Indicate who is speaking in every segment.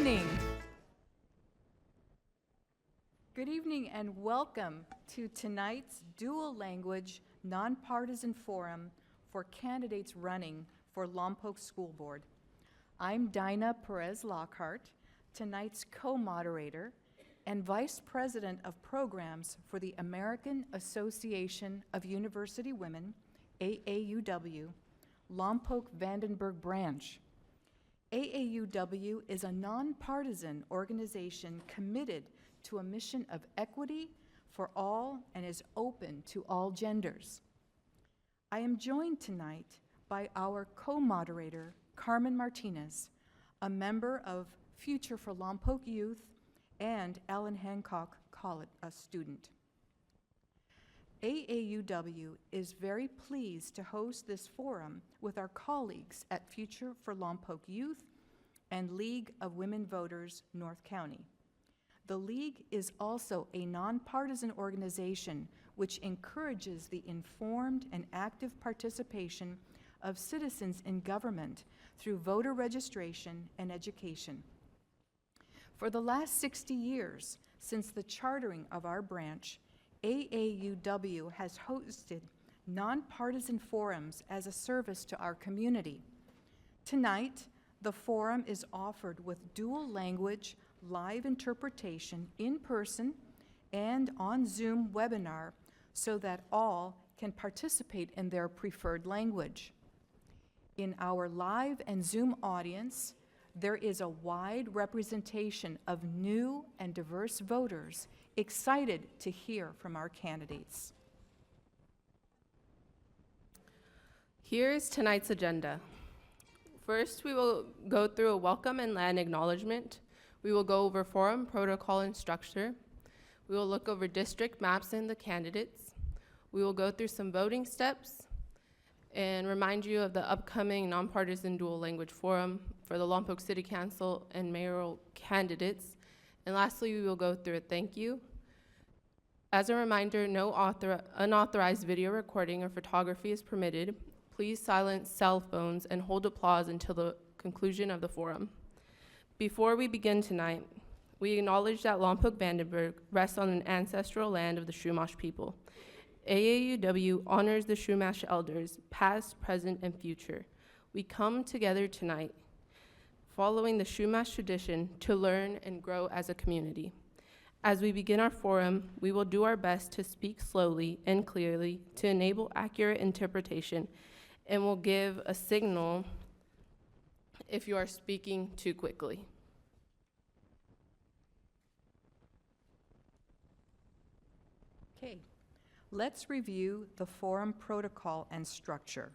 Speaker 1: evening. Good evening and welcome to tonight's dual language nonpartisan forum for candidates running for Lompoc School Board. I'm Dinah Perez Lockhart, tonight's co-moderator and Vice President of Programs for the American Association of University Women, AAUW, Lompoc-Vandenberg branch. AAUW is a nonpartisan organization committed to a mission of equity for all and is open to all genders. I am joined tonight by our co-moderator, Carmen Martinez, a member of Future for Lompoc Youth and Allen Hancock College student. AAUW is very pleased to host this forum with our colleagues at Future for Lompoc Youth and League of Women Voters, North County. The League is also a nonpartisan organization which encourages the informed and active participation of citizens in government through voter registration and education. For the last 60 years, since the chartering of our branch, AAUW has hosted nonpartisan forums as a service to our community. Tonight, the forum is offered with dual language live interpretation in person and on Zoom webinar so that all can participate in their preferred language. In our live and Zoom audience, there is a wide representation of new and diverse voters excited to hear from our candidates.
Speaker 2: Here is tonight's agenda. First, we will go through a welcome and land acknowledgement. We will go over forum protocol and structure. We will look over district maps and the candidates. We will go through some voting steps and remind you of the upcoming nonpartisan dual language forum for the Lompoc City Council and mayoral candidates. And lastly, we will go through a thank you. As a reminder, no unauthorized video recording or photography is permitted. Please silence cell phones and hold applause until the conclusion of the forum. Before we begin tonight, we acknowledge that Lompoc-Vandenberg rests on an ancestral land of the Chumash people. AAUW honors the Chumash elders, past, present, and future. We come together tonight, following the Chumash tradition, to learn and grow as a community. As we begin our forum, we will do our best to speak slowly and clearly to enable accurate interpretation, and will give a signal if you are speaking too quickly.
Speaker 1: Okay, let's review the forum protocol and structure.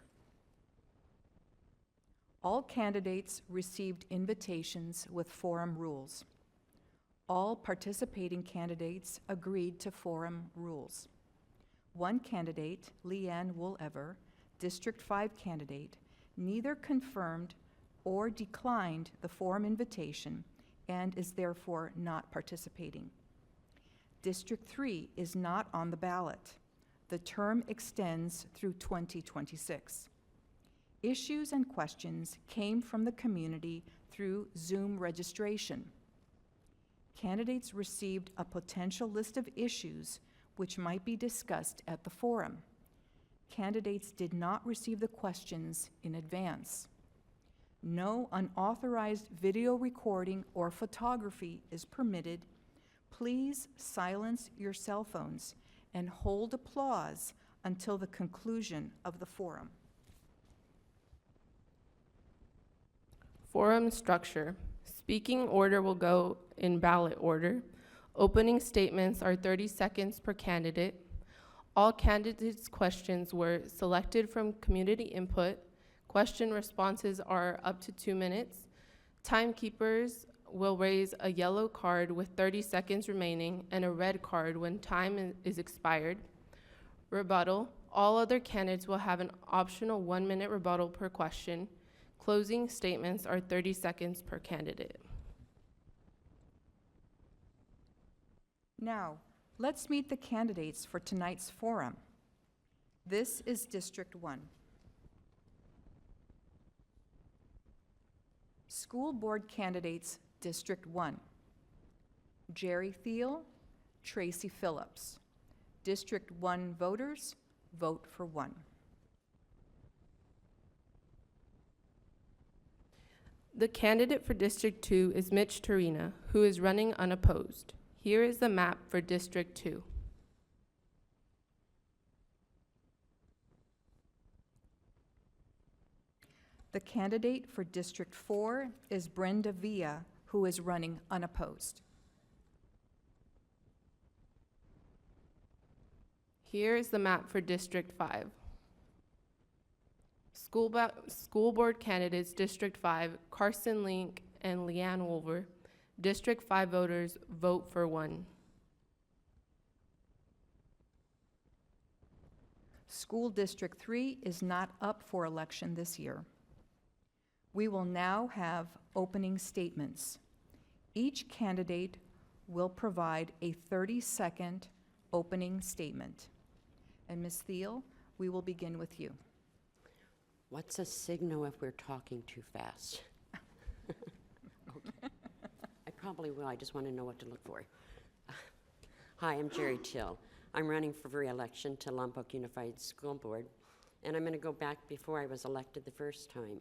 Speaker 1: All candidates received invitations with forum rules. All participating candidates agreed to forum rules. One candidate, Leanne Woolever, District 5 candidate, neither confirmed or declined the forum invitation and is therefore not participating. District 3 is not on the ballot. The term extends through 2026. Issues and questions came from the community through Zoom registration. Candidates received a potential list of issues which might be discussed at the forum. Candidates did not receive the questions in advance. No unauthorized video recording or photography is permitted. Please silence your cell phones and hold applause until the conclusion of the forum.
Speaker 2: Forum structure. Speaking order will go in ballot order. Opening statements are 30 seconds per candidate. All candidates' questions were selected from community input. Question responses are up to 2 minutes. Timekeepers will raise a yellow card with 30 seconds remaining and a red card when time is expired. Rebuttal. All other candidates will have an optional 1-minute rebuttal per question. Closing statements are 30 seconds per candidate.
Speaker 1: Now, let's meet the candidates for tonight's forum. This is District 1. School board candidates District 1, Jerry Thiel, Tracy Phillips. District 1 voters, vote for 1.
Speaker 2: The candidate for District 2 is Mitch Torina, who is running unopposed. Here is the map for District 2.
Speaker 1: The candidate for District 4 is Brenda Villa, who is running unopposed.
Speaker 2: Here is the map for District 5. School board candidates, District 5, Carson Link and Leanne Wolver. District 5 voters, vote for 1.
Speaker 1: School District 3 is not up for election this year. We will now have opening statements. Each candidate will provide a 30-second opening statement. And Ms. Thiel, we will begin with you.
Speaker 3: What's a signal if we're talking too fast? I probably will. I just want to know what to look for. Hi, I'm Jerry Till. I'm running for re-election to Lompoc Unified School Board, and I'm going to go back before I was elected the first time.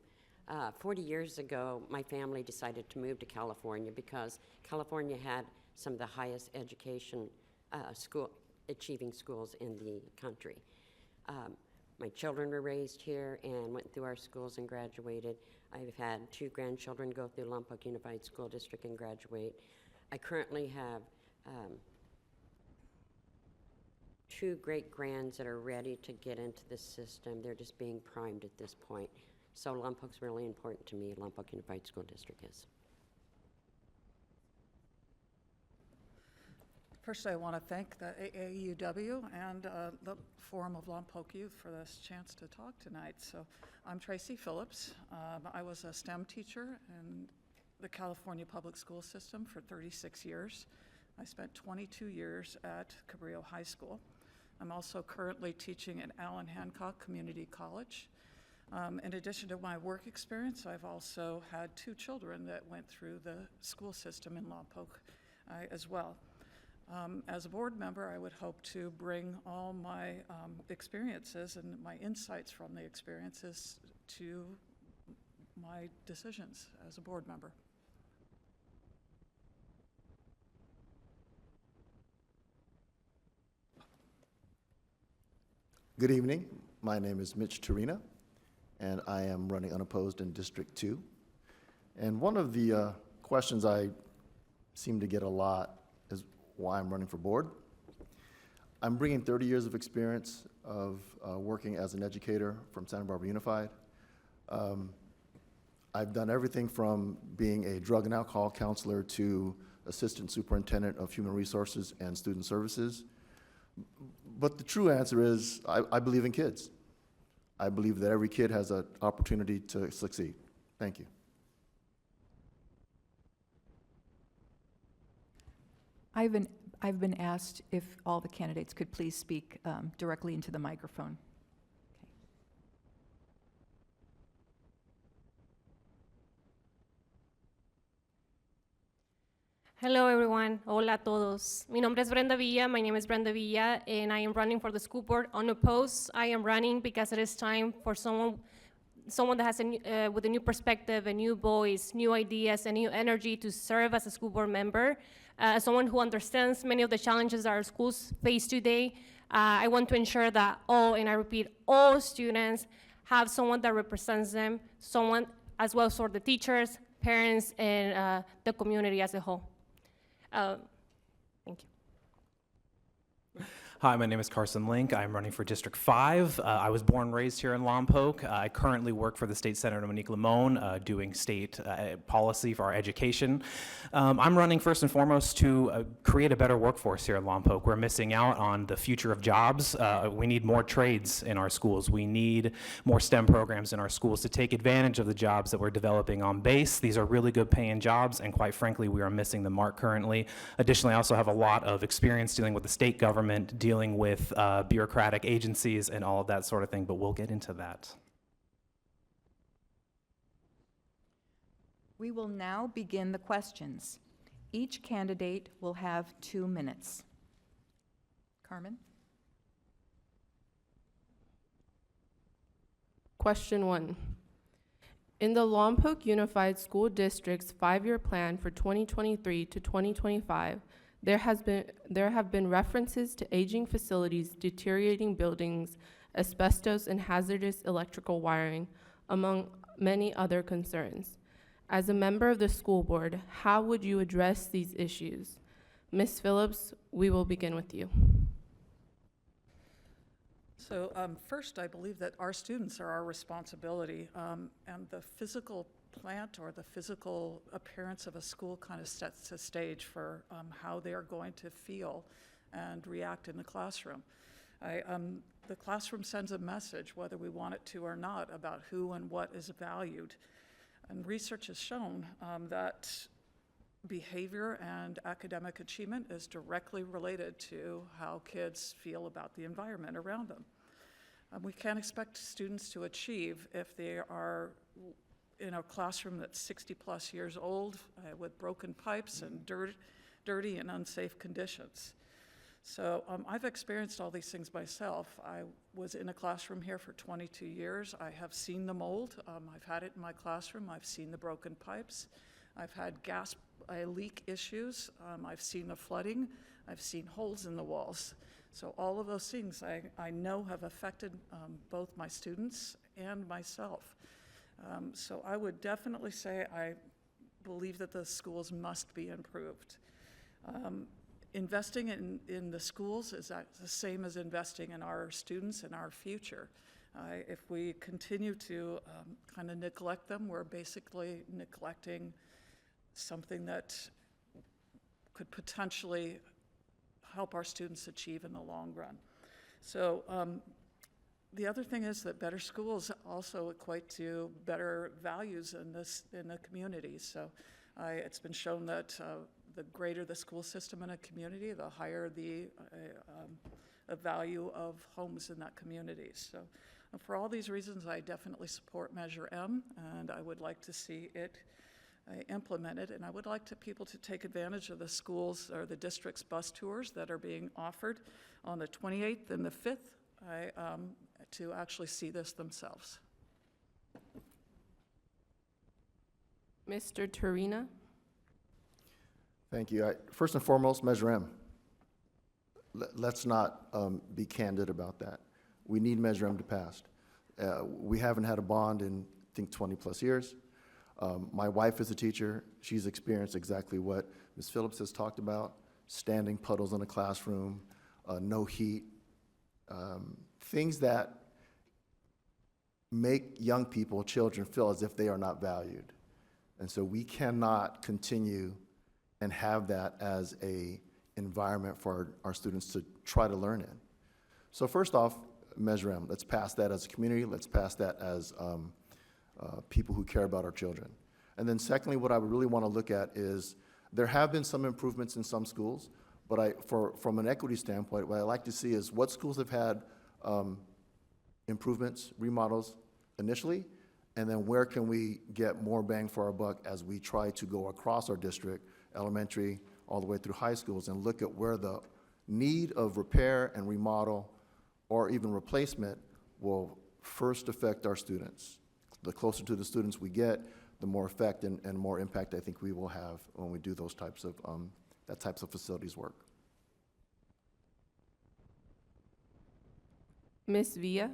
Speaker 3: 40 years ago, my family decided to move to California because California had some of the highest education achieving schools in the country. My children were raised here and went through our schools and graduated. I've had 2 grandchildren go through Lompoc Unified School District and graduate. I currently have 2 great-grands that are ready to get into the system. They're just being primed at this point. So Lompoc's really important to me. Lompoc Unified School District is.
Speaker 4: First, I want to thank the AAUW and the Forum of Lompoc Youth for this chance to talk tonight. So I'm Tracy Phillips. I was a STEM teacher in the California public school system for 36 years. I spent 22 years at Cabrillo High School. I'm also currently teaching at Allen Hancock Community College. In addition to my work experience, I've also had 2 children that went through the school system in Lompoc as well. As a board member, I would hope to bring all my experiences and my insights from the experiences to my decisions as a board member.
Speaker 5: Good evening. My name is Mitch Torina, and I am running unopposed in District 2. And one of the questions I seem to get a lot is why I'm running for board. I'm bringing 30 years of experience of working as an educator from Santa Barbara Unified. I've done everything from being a drug and alcohol counselor to assistant superintendent of human resources and student services. But the true answer is I believe in kids. I believe that every kid has an opportunity to succeed. Thank you.
Speaker 1: I've been asked if all the candidates could please speak directly into the microphone.
Speaker 6: Hello everyone, hola a todos. Mi nombre es Brenda Villa, my name is Brenda Villa, and I am running for the school board unopposed. I am running because it is time for someone that has with a new perspective, a new voice, new ideas, and new energy to serve as a school board member. As someone who understands many of the challenges that our schools face today, I want to ensure that all, and I repeat, all students have someone that represents them, someone as well as for the teachers, parents, and the community as a whole. Thank you.
Speaker 7: Hi, my name is Carson Link. I'm running for District 5. I was born and raised here in Lompoc. I currently work for the State Senator Monique Limon, doing state policy for our education. I'm running first and foremost to create a better workforce here in Lompoc. We're missing out on the future of jobs. We need more trades in our schools. We need more STEM programs in our schools to take advantage of the jobs that we're developing on base. These are really good paying jobs, and quite frankly, we are missing the mark currently. Additionally, I also have a lot of experience dealing with the state government, dealing with bureaucratic agencies and all of that sort of thing, but we'll get into that.
Speaker 1: We will now begin the questions. Each candidate will have 2 minutes. Carmen?
Speaker 2: Question 1. In the Lompoc Unified School District's 5-year plan for 2023 to 2025, there have been references to aging facilities, deteriorating buildings, asbestos, and hazardous electrical wiring, among many other concerns. As a member of the school board, how would you address these issues? Ms. Phillips, we will begin with you.
Speaker 4: So first, I believe that our students are our responsibility, and the physical plant or the physical appearance of a school kind of sets the stage for how they are going to feel and react in the classroom. The classroom sends a message, whether we want it to or not, about who and what is valued. And research has shown that behavior and academic achievement is directly related to how kids feel about the environment around them. We can't expect students to achieve if they are in a classroom that's 60-plus years old with broken pipes and dirty and unsafe conditions. So I've experienced all these things myself. I was in a classroom here for 22 years. I have seen the mold. I've had it in my classroom. I've seen the broken pipes. I've had gas leak issues. I've seen the flooding. I've seen holes in the walls. So all of those things I know have affected both my students and myself. So I would definitely say I believe that the schools must be improved. Investing in the schools is the same as investing in our students and our future. If we continue to kind of neglect them, we're basically neglecting something that could potentially help our students achieve in the long run. So the other thing is that better schools also equate to better values in the community. So it's been shown that the greater the school system in a community, the higher the value of homes in that community. So for all these reasons, I definitely support Measure M, and I would like to see it implemented, and I would like people to take advantage of the schools or the district's bus tours that are being offered on the 28th and the 5th to actually see this themselves.
Speaker 2: Mr. Turina?
Speaker 5: Thank you. First and foremost, Measure M. Let's not be candid about that. We need Measure M to pass. We haven't had a bond in, I think, 20-plus years. My wife is a teacher. She's experienced exactly what Ms. Phillips has talked about, standing puddles in a classroom, no heat, things that make young people, children, feel as if they are not valued. And so we cannot continue and have that as an environment for our students to try to learn in. So first off, Measure M. Let's pass that as a community. Let's pass that as people who care about our children. And then secondly, what I would really want to look at is there have been some improvements in some schools, but from an equity standpoint, what I like to see is what schools have had improvements, remodels initially, and then where can we get more bang for our buck as we try to go across our district, elementary, all the way through high schools, and look at where the need of repair and remodel or even replacement will first affect our students. The closer to the students we get, the more effect and more impact I think we will have when we do those types of facilities work.
Speaker 2: Ms. Villa?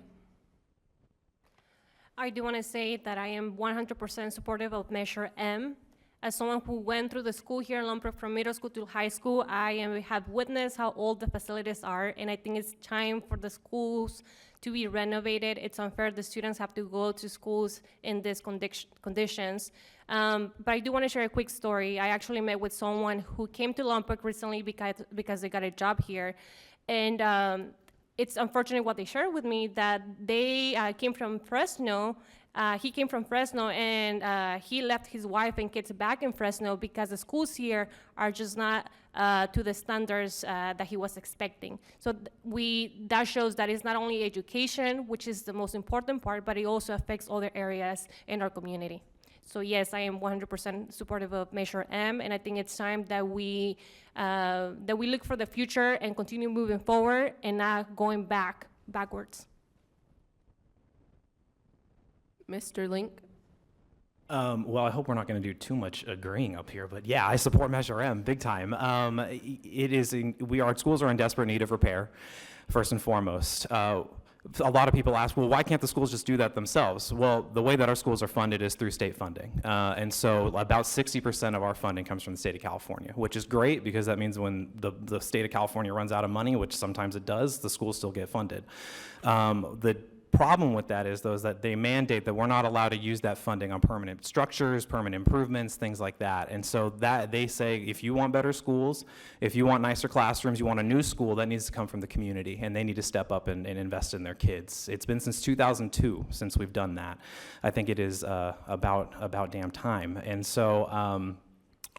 Speaker 6: I do want to say that I am 100% supportive of Measure M. As someone who went through the school here in Lompoc from middle school to high school, have witnessed how old the facilities are, and I think it's time for the schools to be renovated. It's unfair the students have to go to schools in these conditions. But I do want to share a quick story. I actually met with someone who came to Lompoc recently because they got a job here, and it's unfortunate what they shared with me, that they came from Fresno. He came from Fresno, and he left his wife and kids back in Fresno because the schools here are just not to the standards that he was expecting. So that shows that it's not only education, which is the most important part, but it also affects other areas in our community. So yes, I am 100% supportive of Measure M, and I think it's time that we look for the future and continue moving forward and not going backwards.
Speaker 2: Mr. Link?
Speaker 7: Well, I hope we're not going to do too much agreeing up here, but yeah, I support Measure M big time. Schools are in desperate need of repair, first and foremost. A lot of people ask, well, why can't the schools just do that themselves? Well, the way that our schools are funded is through state funding. And so about 60% of our funding comes from the state of California, which is great because that means when the state of California runs out of money, which sometimes it does, the schools still get funded. The problem with that is, though, is that they mandate that we're not allowed to use that funding on permanent structures, permanent improvements, things like that. And so that they say, if you want better schools, if you want nicer classrooms, you want a new school, that needs to come from the community, and they need to step up and invest in their kids. It's been since 2002 since we've done that. I think it is about damn time. And so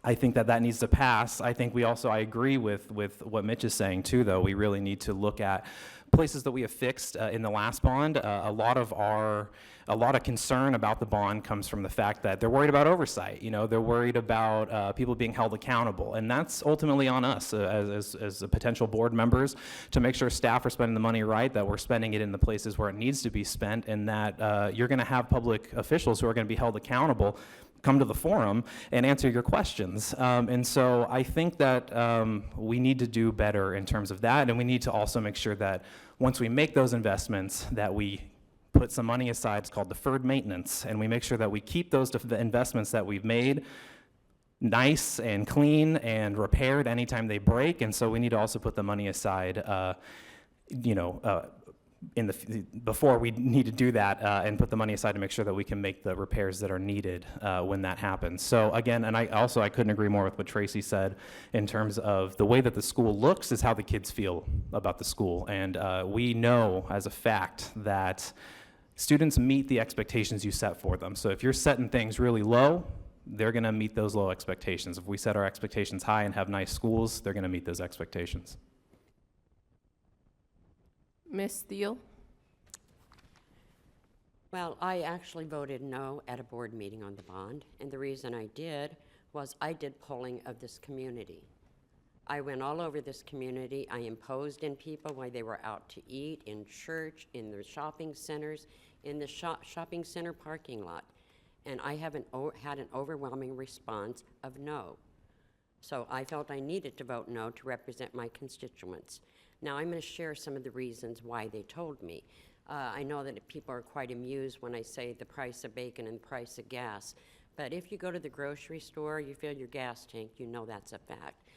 Speaker 7: I think that needs to pass. I think I agree with what Mitch is saying too, though. We really need to look at places that we have fixed in the last bond. A lot of concern about the bond comes from the fact that they're worried about oversight. They're worried about people being held accountable, and that's ultimately on us as potential board members to make sure staff are spending the money right, that we're spending it in the places where it needs to be spent, and that you're going to have public officials who are going to be held accountable come to the forum and answer your questions. And so I think that we need to do better in terms of that, and we need to also make sure that once we make those investments, that we put some money aside. It's called deferred maintenance, and we make sure that we keep those investments that we've made nice and clean and repaired anytime they break. And so we need to also put the money aside before we need to do that and put the money aside to make sure that we can make the repairs that are needed when that happens. So again, and I couldn't agree more with what Tracy said in terms of the way that the school looks is how the kids feel about the school. And we know as a fact that students meet the expectations you set for them. So if you're setting things really low, they're going to meet those low expectations. If we set our expectations high and have nice schools, they're going to meet those expectations.
Speaker 2: Ms. Steele?
Speaker 3: Well, I actually voted no at a board meeting on the bond, and the reason I did was I did polling of this community. I went all over this community. I imposed in people while they were out to eat, in church, in the shopping centers, in the shopping center parking lot, and I haven't had an overwhelming response of no. So I felt I needed to vote no to represent my constituents. Now, I'm going to share some of the reasons why they told me. I know that people are quite amused when I say the price of bacon and the price of gas, but if you go to the grocery store, you fill your gas tank, you know that's a fact.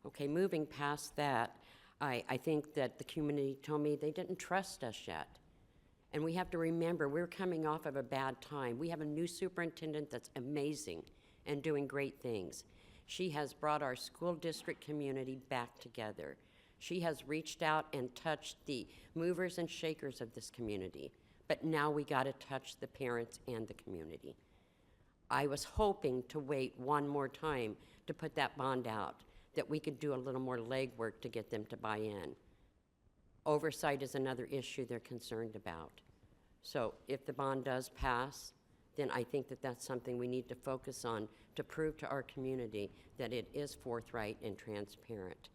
Speaker 3: Okay, moving past that, I think that the community told me they didn't trust us yet. And we have to remember, we're coming off of a bad time. We have a new superintendent that's amazing and doing great things. She has brought our school district community back together. She has reached out and touched the movers and shakers of this community, but now we got to touch the parents and the community. I was hoping to wait one more time to put that bond out, that we could do a little more legwork to get them to buy in. Oversight is another issue they're concerned about. So if the bond does pass, then I think that that's something we need to focus on to prove to our community that it is forthright and transparent.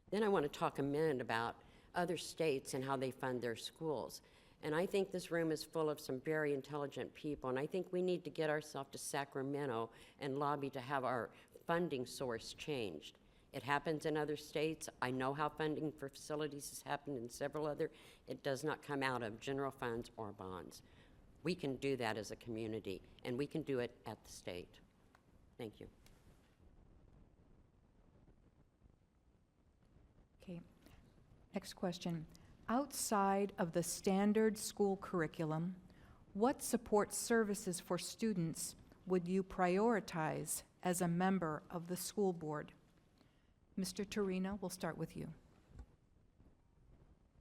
Speaker 3: Then I want to talk a minute about other states and how they fund their schools. And I think this room is full of some very intelligent people, and I think we need to get ourselves to Sacramento and lobby to have our funding source changed. It happens in other states. I know how funding for facilities has happened in several other. It does not come out of general funds or bonds. We can do that as a community, and we can do it at the state. Thank you.
Speaker 1: Okay. Next question. Outside of the standard school curriculum, what support services for students would you prioritize as a member of the school board? Mr. Torina, we'll start with you.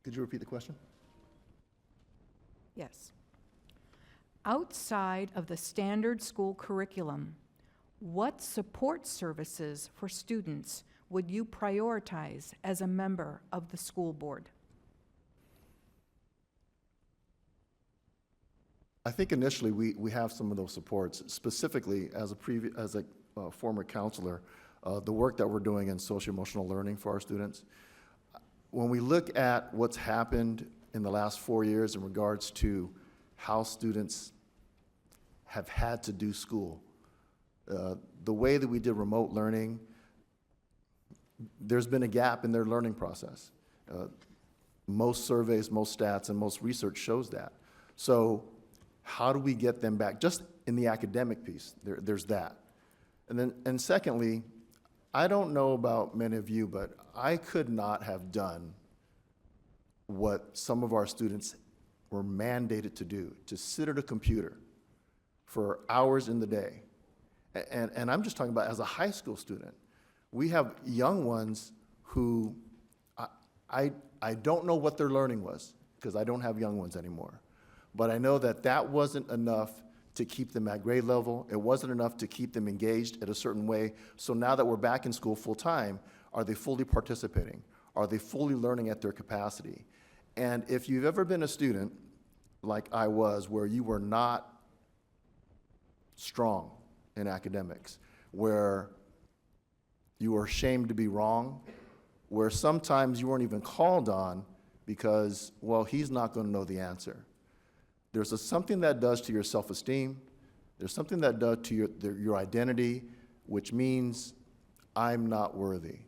Speaker 5: Could you repeat the question?
Speaker 1: Yes. Outside of the standard school curriculum, what support services for students would you prioritize as a member of the school board?
Speaker 5: I think initially we have some of those supports, specifically as a former counselor, the work that we're doing in social-emotional learning for our students. When we look at what's happened in the last 4 years in regards to how students have had to do school, the way that we did remote learning, there's been a gap in their learning process. Most surveys, most stats, and most research shows that. So how do we get them back? Just in the academic piece, there's that. And secondly, I don't know about many of you, but I could not have done what some of our students were mandated to do, to sit at a computer for hours in the day. And I'm just talking about as a high school student. We have young ones who I don't know what their learning was, because I don't have young ones anymore. But I know that that wasn't enough to keep them at grade level. It wasn't enough to keep them engaged at a certain way. So now that we're back in school full time, are they fully participating? Are they fully learning at their capacity? And if you've ever been a student, like I was, where you were not strong in academics, where you were ashamed to be wrong, where sometimes you weren't even called on because, well, he's not going to know the answer. There's something that does to your self-esteem. There's something that does to your identity, which means I'm not worthy.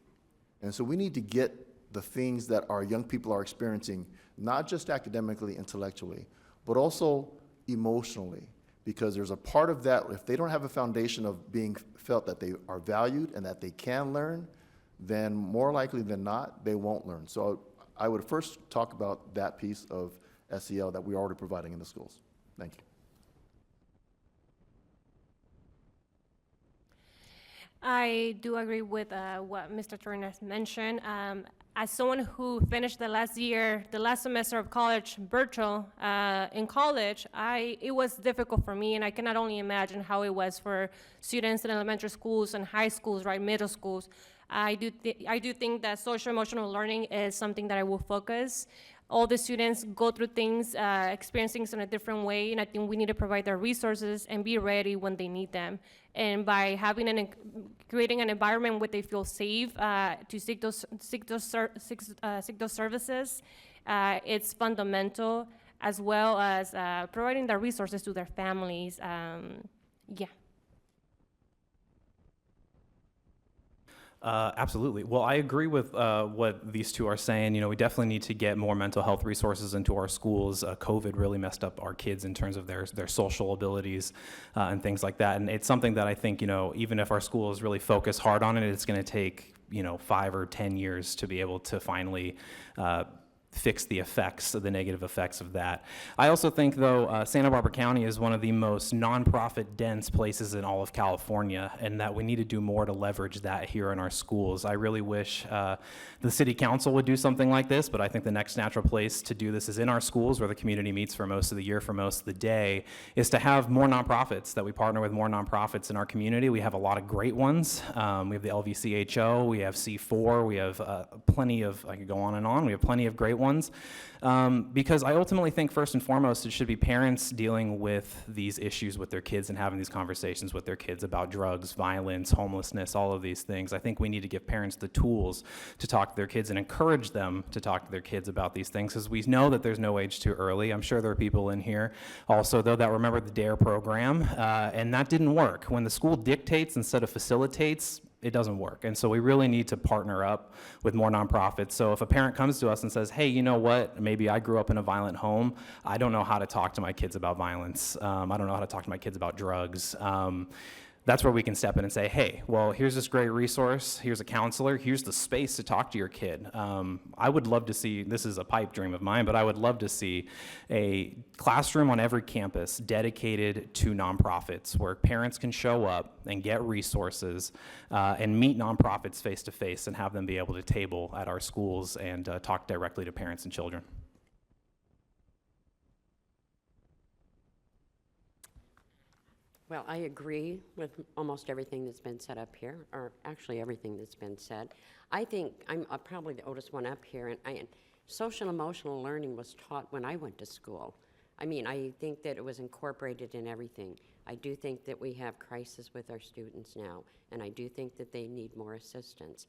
Speaker 5: And so we need to get the things that our young people are experiencing, not just academically, intellectually, but also emotionally, because there's a part of that, if they don't have a foundation of being felt that they are valued and that they can learn, then more likely than not, they won't learn. So I would first talk about that piece of SEL that we're already providing in the schools. Thank you.
Speaker 6: I do agree with what Mr. Turner has mentioned. As someone who finished the last semester of college virtual, in college, it was difficult for me, and I cannot only imagine how it was for students in elementary schools and high schools, right, middle schools. I do think that social emotional learning is something that I will focus. All the students go through things, experience things in a different way, and I think we need to provide their resources and be ready when they need them. And by creating an environment where they feel safe to seek those services, it's fundamental, as well as providing the resources to their families. Yeah.
Speaker 7: Absolutely. Well, I agree with what these two are saying. You know, we definitely need to get more mental health resources into our schools. COVID really messed up our kids in terms of their social abilities and things like that. And it's something that I think, you know, even if our schools really focus hard on it, it's going to take, 5 or 10 years to be able to finally fix the negative effects of that. I also think, though, Santa Barbara County is one of the most nonprofit dense places in all of California, and that we need to do more to leverage that here in our schools. I really wish the city council would do something like this, but I think the next natural place to do this is in our schools, where the community meets for most of the year, for most of the day, is to have more nonprofits, that we partner with more nonprofits in our community. We have a lot of great ones. We have the LVCHO, we have C4, we have plenty of, I could go on and on, we have plenty of great ones, because I ultimately think first and foremost it should be parents dealing with these issues with their kids and having these conversations with their kids about drugs, violence, homelessness, all of these things. I think we need to give parents the tools to talk to their kids and encourage them to talk to their kids about these things, because we know that there's no age too early. I'm sure there are people in here also, though, that remember the DARE program, and that didn't work. When the school dictates instead of facilitates, it doesn't work. And so we really need to partner up with more nonprofits. So if a parent comes to us and says, hey, you know what, maybe I grew up in a violent home, I don't know how to talk to my kids about violence, I don't know how to talk to my kids about drugs, that's where we can step in and say, hey, well, here's this great resource, here's a counselor, here's the space to talk to your kid. I would love to see, this is a pipe dream of mine, but I would love to see a classroom on every campus dedicated to nonprofits, where parents can show up and get resources and meet nonprofits face to face and have them be able to table at our schools and talk directly to parents and children.
Speaker 3: Well, I agree with almost everything that's been said up here, or actually everything that's been said. I think I'm probably the oldest one up here, and social emotional learning was taught when I went to school. I mean, I think that it was incorporated in everything. I do think that we have crisis with our students now, and I do think that they need more assistance.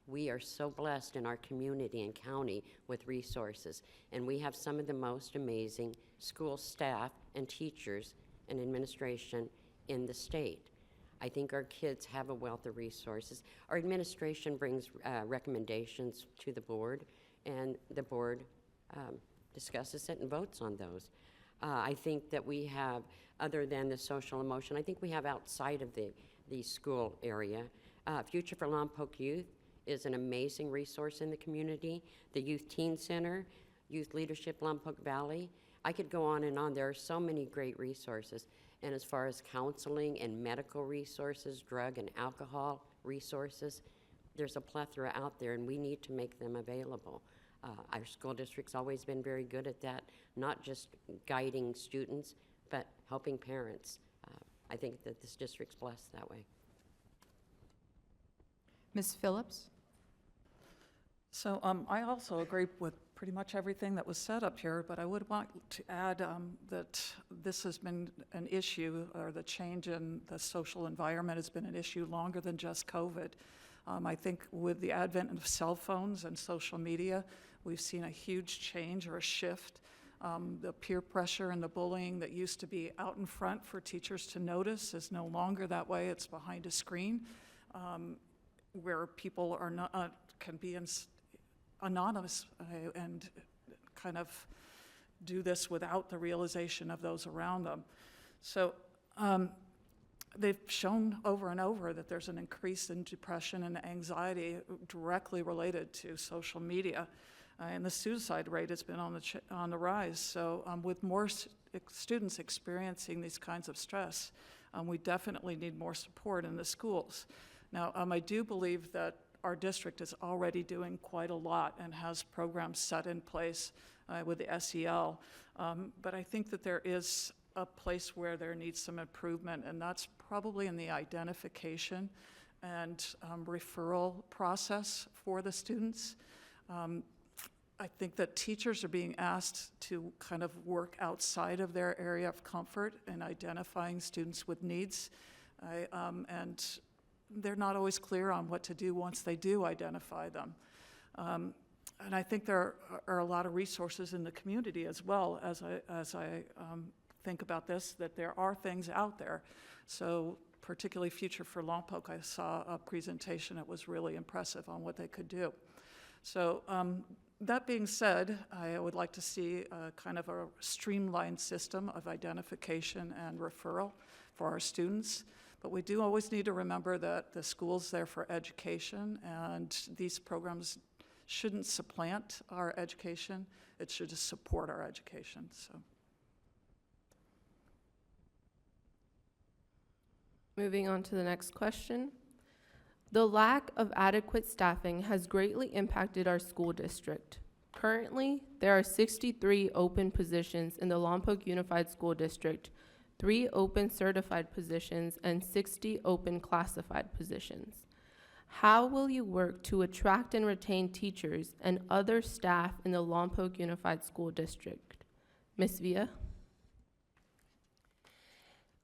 Speaker 3: We are so blessed in our community and county with resources, and we have some of the most amazing school staff and teachers and administration in the state. I think our kids have a wealth of resources. Our administration brings recommendations to the board, and the board discusses it and votes on those. I think that we have, other than the social emotion, I think we have outside of the school area. Future for Lompoc Youth is an amazing resource in the community. The Youth Teen Center, Youth Leadership Lompoc Valley. I could go on and on. There are so many great resources. And as far as counseling and medical resources, drug and alcohol resources, there's a plethora out there, and we need to make them available. Our school district's always been very good at that, not just guiding students, but helping parents. I think that this district's blessed that way.
Speaker 1: Ms. Phillips?
Speaker 4: So I also agree with pretty much everything that was said up here, but I would want to add that this has been an issue, or the change in the social environment has been an issue longer than just COVID. I think with the advent of cell phones and social media, we've seen a huge change or a shift. The peer pressure and the bullying that used to be out in front for teachers to notice is no longer that way. It's behind a screen, where people are not can be anonymous and kind of do this without the realization of those around them. So they've shown over and over that there's an increase in depression and anxiety directly related to social media. And the suicide rate has been on the rise. So with more students experiencing these kinds of stress, we definitely need more support in the schools. Now, I do believe that our district is already doing quite a lot and has programs set in place with the SEL. But I think that there is a place where there needs some improvement, and that's probably in the identification and referral process for the students. I think that teachers are being asked to kind of work outside of their area of comfort in identifying students with needs. And they're not always clear on what to do once they do identify them. And I think there are a lot of resources in the community as well, as I think about this, that there are things out there. So particularly Future for Lompoc, I saw a presentation that was really impressive on what they could do. So that being said, I would like to see kind of a streamlined system of identification and referral for our students. But we do always need to remember that the school's there for education, and these programs shouldn't supplant our education. It should just support our education. So,
Speaker 2: Moving on to the next question. The lack of adequate staffing has greatly impacted our school district. Currently, there are 63 open positions in the Lompoc Unified School District, 3 open certified positions, and 60 open classified positions. How will you work to attract and retain teachers and other staff in the Lompoc Unified School District? Ms. Villa?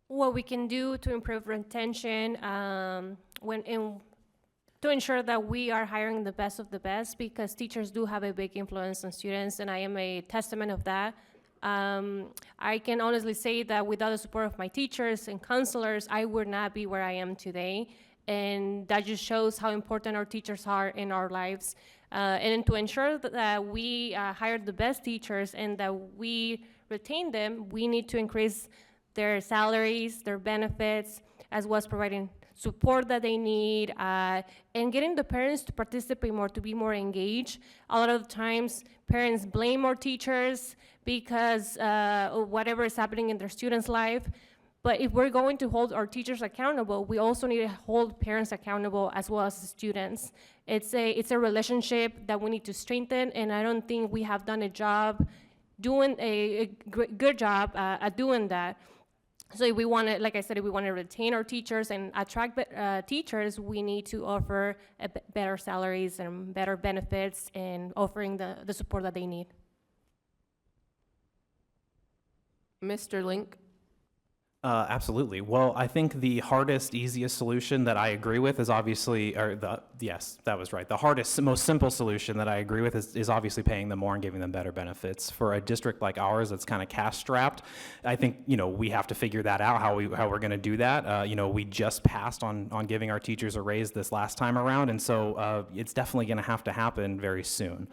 Speaker 6: What we can do to improve retention to ensure that we are hiring the best of the best, because teachers do have a big influence on students, and I am a testament of that. I can honestly say that without the support of my teachers and counselors, I would not be where I am today. And that just shows how important our teachers are in our lives. And to ensure that we hire the best teachers and that we retain them, we need to increase their salaries, their benefits, as well as providing support that they need, and getting the parents to participate more, to be more engaged. A lot of times, parents blame our teachers because of whatever is happening in their students' life. But if we're going to hold our teachers accountable, we also need to hold parents accountable as well as the students. It's a relationship that we need to strengthen, and I don't think we have done doing a good job at doing that. So if we want to, like I said, if we want to retain our teachers and attract teachers, we need to offer better salaries and better benefits and offering the support that they need.
Speaker 2: Mr. Link?
Speaker 7: Absolutely. Well, I think the hardest, easiest solution that I agree with is obviously, yes, that was right. The hardest, most simple solution that I agree with is obviously paying them more and giving them better benefits. For a district like ours that's kind of cash strapped, I think, we have to figure that out, how we're going to do that. We just passed on giving our teachers a raise this last time around, and so it's definitely going to have to happen very soon.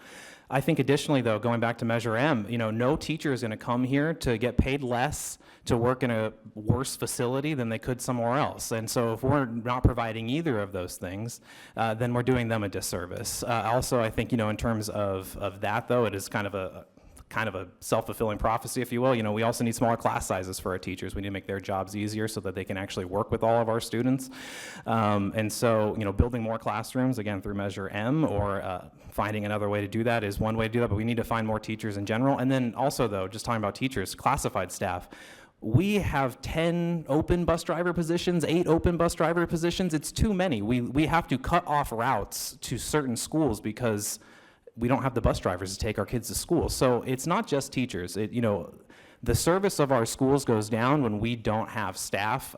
Speaker 7: I think additionally, though, going back to Measure M, no teacher is going to come here to get paid less to work in a worse facility than they could somewhere else. And so if we're not providing either of those things, then we're doing them a disservice. Also, I think, in terms of that, though, it is kind of a self-fulfilling prophecy, if you will. We also need smaller class sizes for our teachers. We need to make their jobs easier so that they can actually work with all of our students. And so, building more classrooms, again, through Measure M, or finding another way to do that is one way to do that, but we need to find more teachers in general. And then also, though, just talking about teachers, classified staff, we have 10 open bus driver positions, 8 open bus driver positions. It's too many. We have to cut off routes to certain schools because we don't have the bus drivers to take our kids to school. So it's not just teachers. The service of our schools goes down when we don't have staff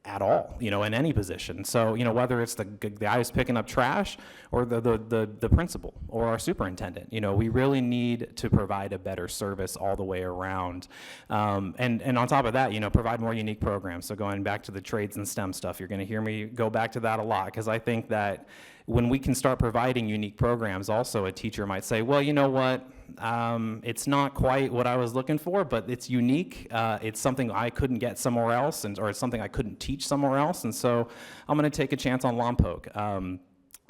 Speaker 7: at all, in any position. So, whether it's the guy who's picking up trash or the principal or our superintendent, we really need to provide a better service all the way around. And on top of that, provide more unique programs. So going back to the trades and STEM stuff, you're going to hear me go back to that a lot, because I think that when we can start providing unique programs, also a teacher might say, well, you know what, it's not quite what I was looking for, but it's unique. It's something I couldn't get somewhere else, or it's something I couldn't teach somewhere else, and so I'm going to take a chance on Lompoc.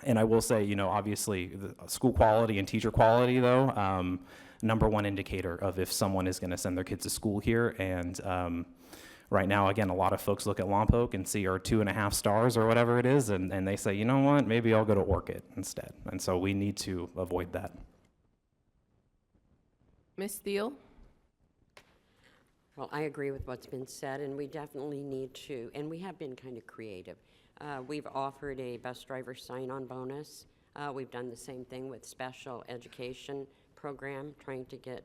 Speaker 7: And I will say, obviously, the school quality and teacher quality, though, number one indicator of if someone is going to send their kids to school here. And right now, again, a lot of folks look at Lompoc and see our 2.5 stars or whatever it is, and they say, you know what, maybe I'll go to Orchid instead. And so we need to avoid that.
Speaker 2: Ms. Thiel?
Speaker 3: Well, I agree with what's been said, and we definitely need to, and we have been kind of creative. We've offered a bus driver sign-on bonus. We've done the same thing with special education program, trying to get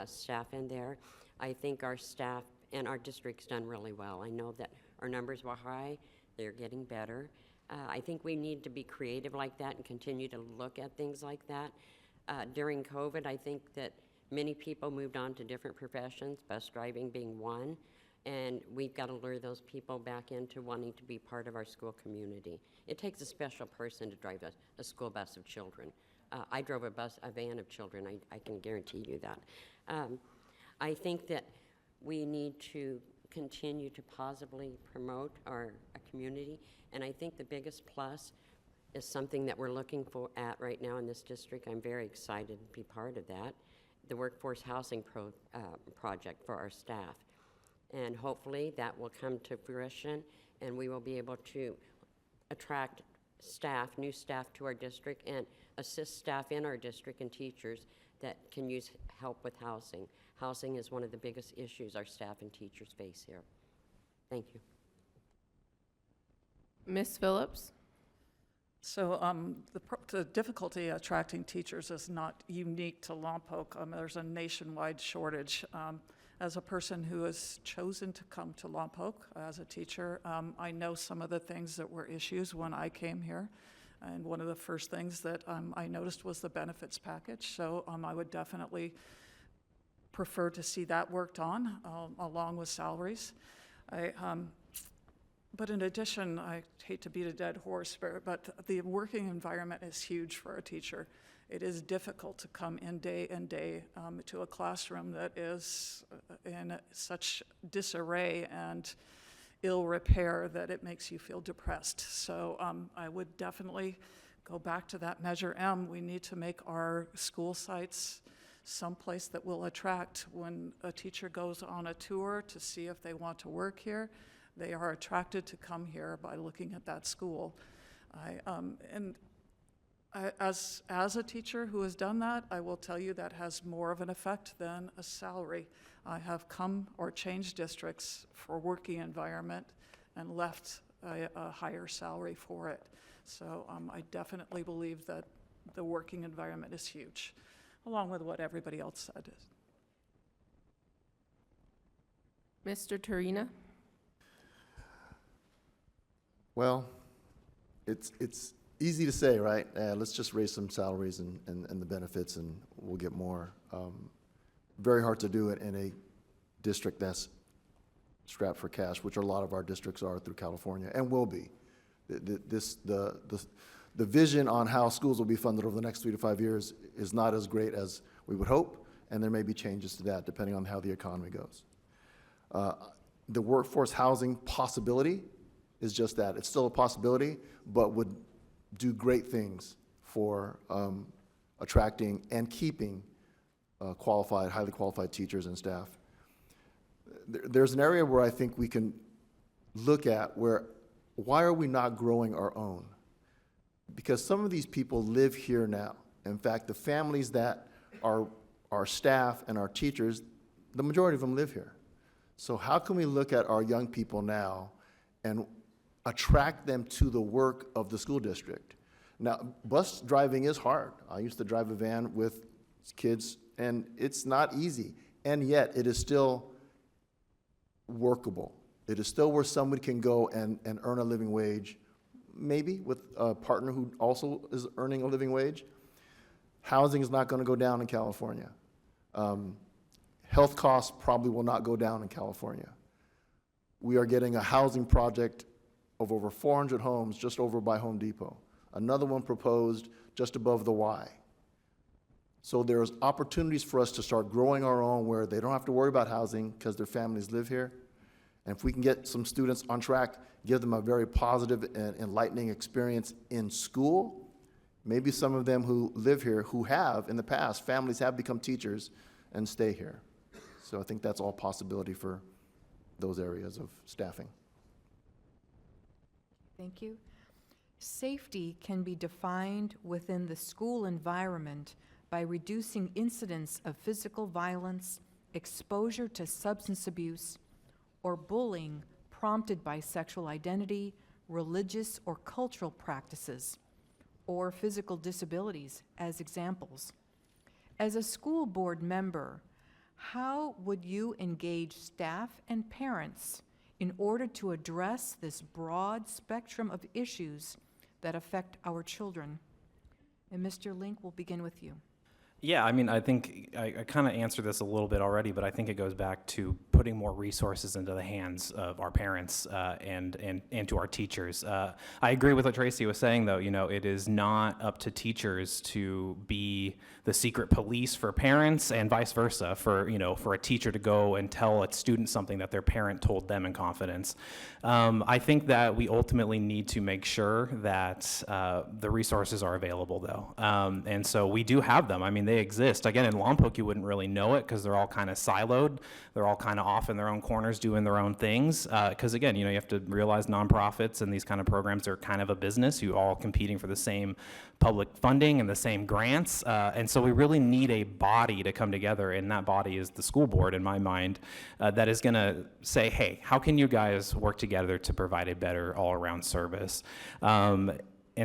Speaker 3: staff in there. I think our staff and our district's done really well. I know that our numbers were high. They're getting better. I think we need to be creative like that and continue to look at things like that. During COVID, I think that many people moved on to different professions, bus driving being one, and we've got to lure those people back into wanting to be part of our school community. It takes a special person to drive a school bus of children. I drove a van of children, I can guarantee you that. I think that we need to continue to positively promote our community, and I think the biggest plus is something that we're looking for at right now in this district. I'm very excited to be part of that, the workforce housing project for our staff. And hopefully that will come to fruition, and we will be able to attract staff, new staff to our district, and assist staff in our district and teachers that can use help with housing. Housing is one of the biggest issues our staff and teachers face here. Thank you.
Speaker 2: Ms. Phillips?
Speaker 4: So the difficulty attracting teachers is not unique to Lompoc. There's a nationwide shortage. As a person who has chosen to come to Lompoc as a teacher, I know some of the things that were issues when I came here. And one of the first things that I noticed was the benefits package. So I would definitely prefer to see that worked on along with salaries. But in addition, I hate to beat a dead horse, but the working environment is huge for a teacher. It is difficult to come in day to a classroom that is in such disarray and ill repair that it makes you feel depressed. So I would definitely go back to that Measure M. We need to make our school sites someplace that will attract. When a teacher goes on a tour to see if they want to work here, they are attracted to come here by looking at that school. As a teacher who has done that, I will tell you that has more of an effect than a salary. I have come or changed districts for working environment and left a higher salary for it. So I definitely believe that the working environment is huge, along with what everybody else said.
Speaker 2: Mr. Turina?
Speaker 5: Well, it's easy to say, right? Let's just raise some salaries and the benefits and we'll get more. Very hard to do it in a district that's strapped for cash, which a lot of our districts are through California and will be. The vision on how schools will be funded over the next 3 to 5 years is not as great as we would hope, and there may be changes to that depending on how the economy goes. The workforce housing possibility is just that. It's still a possibility, but would do great things for attracting and keeping qualified, highly qualified teachers and staff. There's an area where I think we can look at why are we not growing our own? Because some of these people live here now. In fact, the families that are our staff and our teachers, the majority of them live here. So how can we look at our young people now and attract them to the work of the school district? Now, bus driving is hard. I used to drive a van with kids, and it's not easy. And yet, it is still workable. It is still where somebody can go and earn a living wage, maybe with a partner who also is earning a living wage. Housing is not going to go down in California. Health costs probably will not go down in California. We are getting a housing project of over 400 homes just over by Home Depot. Another one proposed just above the Y. So there's opportunities for us to start growing our own where they don't have to worry about housing because their families live here. And if we can get some students on track, give them a very positive and enlightening experience in school, maybe some of them who live here, who have in the past, families have become teachers and stay here. So I think that's all possibility for those areas of staffing.
Speaker 1: Thank you. Safety can be defined within the school environment by reducing incidents of physical violence, exposure to substance abuse, or bullying prompted by sexual identity, religious or cultural practices, or physical disabilities as examples. As a school board member, how would you engage staff and parents in order to address this broad spectrum of issues that affect our children? And Mr. Link, we'll begin with you.
Speaker 7: Yeah, I mean, I think I kind of answered this a little bit already, but I think it goes back to putting more resources into the hands of our parents and to our teachers. I agree with what Tracy was saying, though. You know, it is not up to teachers to be the secret police for parents and vice versa. For a teacher to go and tell a student something that their parent told them in confidence. I think that we ultimately need to make sure that the resources are available, though, and so we do have them. I mean, they exist. Again, in Lompoc, you wouldn't really know it because they're all kind of siloed. They're all kind of off in their own corners doing their own things. Because again, you have to realize nonprofits and these kind of programs are kind of a business. You all competing for the same public funding and the same grants. And so we really need a body to come together, and that body is the school board, in my mind, that is going to say, hey, how can you guys work together to provide a better all-around service? And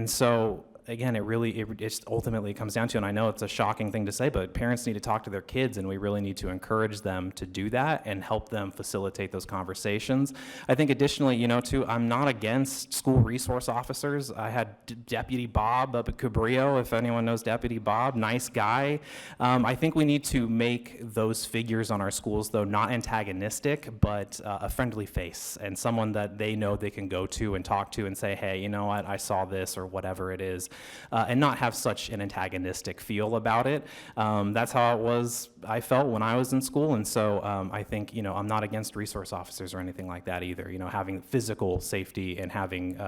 Speaker 7: so again, it just ultimately comes down to, and I know it's a shocking thing to say, but parents need to talk to their kids, and we really need to encourage them to do that and help them facilitate those conversations. I think additionally, too, I'm not against school resource officers. I had Deputy Bob up at Cabrillo, if anyone knows Deputy Bob, nice guy. I think we need to make those figures on our schools, though, not antagonistic, but a friendly face and someone that they know they can go to and talk to and say, hey, you know what, I saw this, or whatever it is. And not have such an antagonistic feel about it. That's how I felt when I was in school, and so I think, I'm not against resource officers or anything like that either. Having physical safety and having,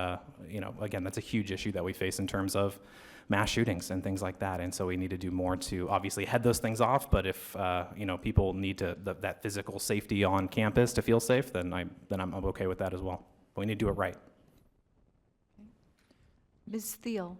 Speaker 7: again, that's a huge issue that we face in terms of mass shootings and things like that, and so we need to do more to obviously head those things off, but if, people need that physical safety on campus to feel safe, then I'm okay with that as well. But we need to do it right.
Speaker 1: Ms. Thiel.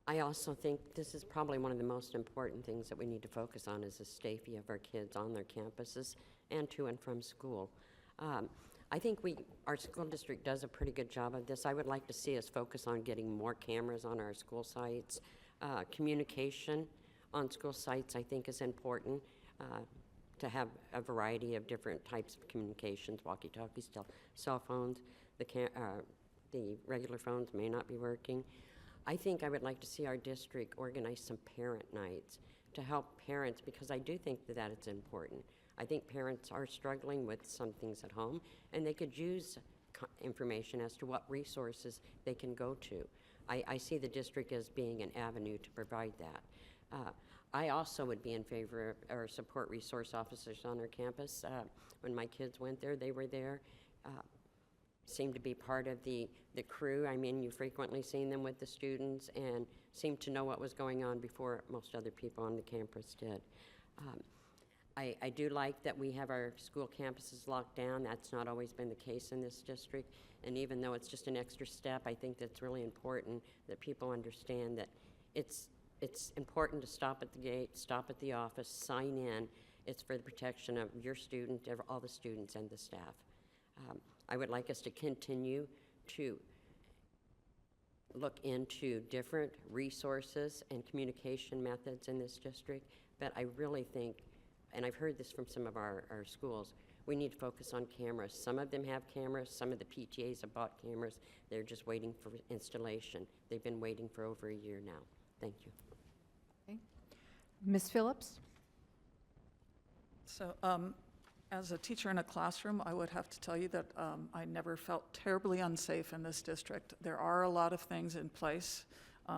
Speaker 3: I also think this is probably one of the most important things that we need to focus on is the safety of our kids on their campuses and to and from school. I think our school district does a pretty good job of this. I would like to see us focus on getting more cameras on our school sites. Communication on school sites, I think, is important. to have a variety of different types of communications, walkie-talkies, cell phones. The regular phones may not be working. I think I would like to see our district organize some parent nights to help parents, because I do think that it's important. I think parents are struggling with some things at home, and they could use information as to what resources they can go to. I see the district as being an avenue to provide that. I also would be in favor of or support resource officers on our campus. When my kids went there, they were there. Seemed to be part of the crew. I mean, you frequently seen them with the students and seemed to know what was going on before most other people on the campus did. I do like that we have our school campuses locked down. That's not always been the case in this district. And even though it's just an extra step, I think that's really important that people understand that it's important to stop at the gate, stop at the office, sign in. It's for the protection of your student, all the students and the staff. I would like us to continue to look into different resources and communication methods in this district, but I really think, and I've heard this from some of our schools, we need to focus on cameras. Some of them have cameras, some of the PTAs have bought cameras, they're just waiting for installation. They've been waiting for over a year now. Thank you.
Speaker 1: Okay. Ms. Phillips?
Speaker 4: So, as a teacher in a classroom, I would have to tell you that I never felt terribly unsafe in this district. There are a lot of things in place,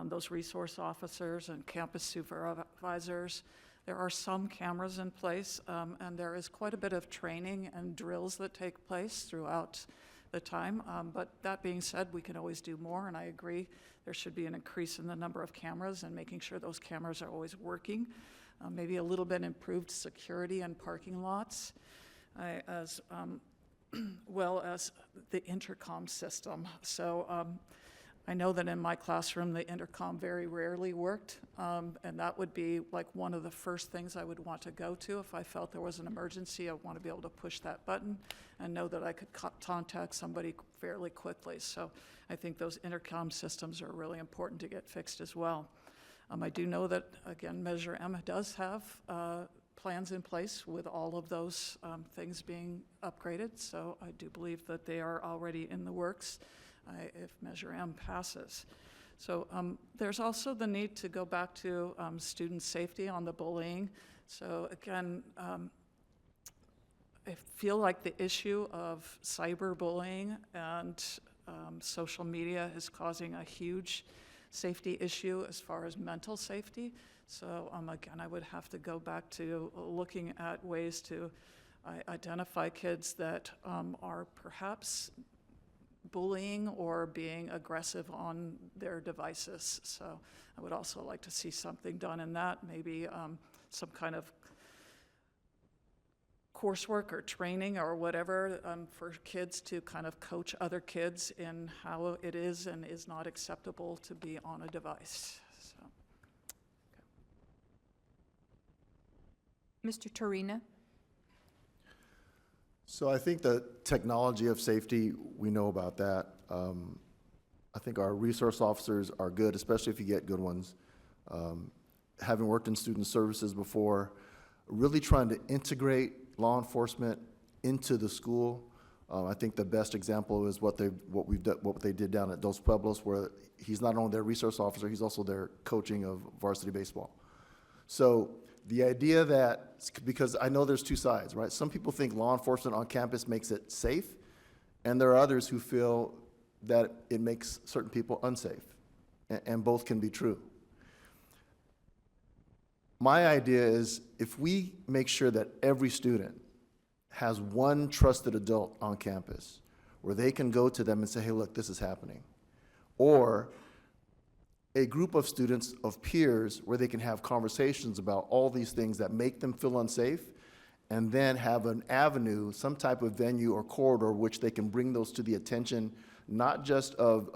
Speaker 4: those resource officers and campus supervisors. There are some cameras in place, and there is quite a bit of training and drills that take place throughout the time. But that being said, we can always do more, and I agree there should be an increase in the number of cameras and making sure those cameras are always working. Maybe a little bit improved security in parking lots, as well as the intercom system. So I know that in my classroom, the intercom very rarely worked, and that would be like one of the first things I would want to go to. If I felt there was an emergency, I want to be able to push that button and know that I could contact somebody fairly quickly. So I think those intercom systems are really important to get fixed as well. I do know that, again, Measure M does have plans in place with all of those things being upgraded, so I do believe that they are already in the works if Measure M passes. So there's also the need to go back to student safety on the bullying. So again, I feel like the issue of cyberbullying and social media is causing a huge safety issue as far as mental safety. So again, I would have to go back to looking at ways to identify kids that are perhaps bullying or being aggressive on their devices. So I would also like to see something done in that, maybe some kind of coursework or training or whatever for kids to kind of coach other kids in how it is and is not acceptable to be on a device. So,
Speaker 1: Mr. Torina?
Speaker 5: So I think the technology of safety, we know about that. I think our resource officers are good, especially if you get good ones. Having worked in student services before, really trying to integrate law enforcement into the school. I think the best example is what they did down at Dos Pueblos, where he's not only their resource officer, he's also their coaching of varsity baseball. So the idea that, because I know there's two sides, right? Some people think law enforcement on campus makes it safe, and there are others who feel that it makes certain people unsafe, and both can be true. My idea is if we make sure that every student has one trusted adult on campus where they can go to them and say, hey, look, this is happening. Or a group of students, of peers, where they can have conversations about all these things that make them feel unsafe, and then have an avenue, some type of venue or corridor which they can bring those to the attention, not just of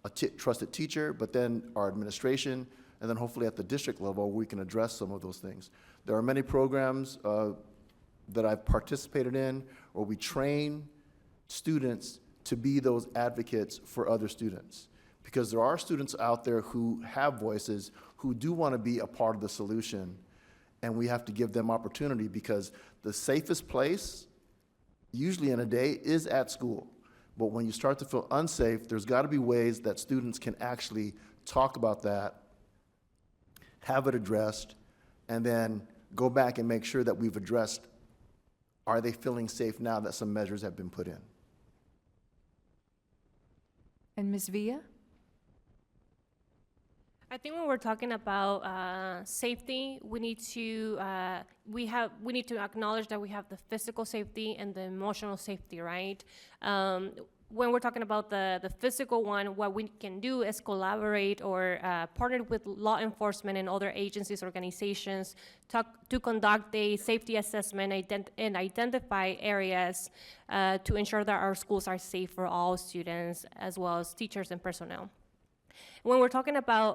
Speaker 5: a trusted teacher, but then our administration, and then hopefully at the district level, we can address some of those things. There are many programs that I've participated in where we train students to be those advocates for other students. Because there are students out there who have voices, who do want to be a part of the solution, and we have to give them opportunity, because the safest place, usually in a day, is at school. But when you start to feel unsafe, there's got to be ways that students can actually talk about that, have it addressed, and then go back and make sure that we've addressed, are they feeling safe now that some measures have been put in?
Speaker 1: And Ms. Villa?
Speaker 6: I think when we're talking about safety, we need to acknowledge that we have the physical safety and the emotional safety, right? When we're talking about the physical one, what we can do is collaborate or partner with law enforcement and other agencies, organizations, to conduct a safety assessment and identify areas to ensure that our schools are safe for all students, as well as teachers and personnel. When we're talking about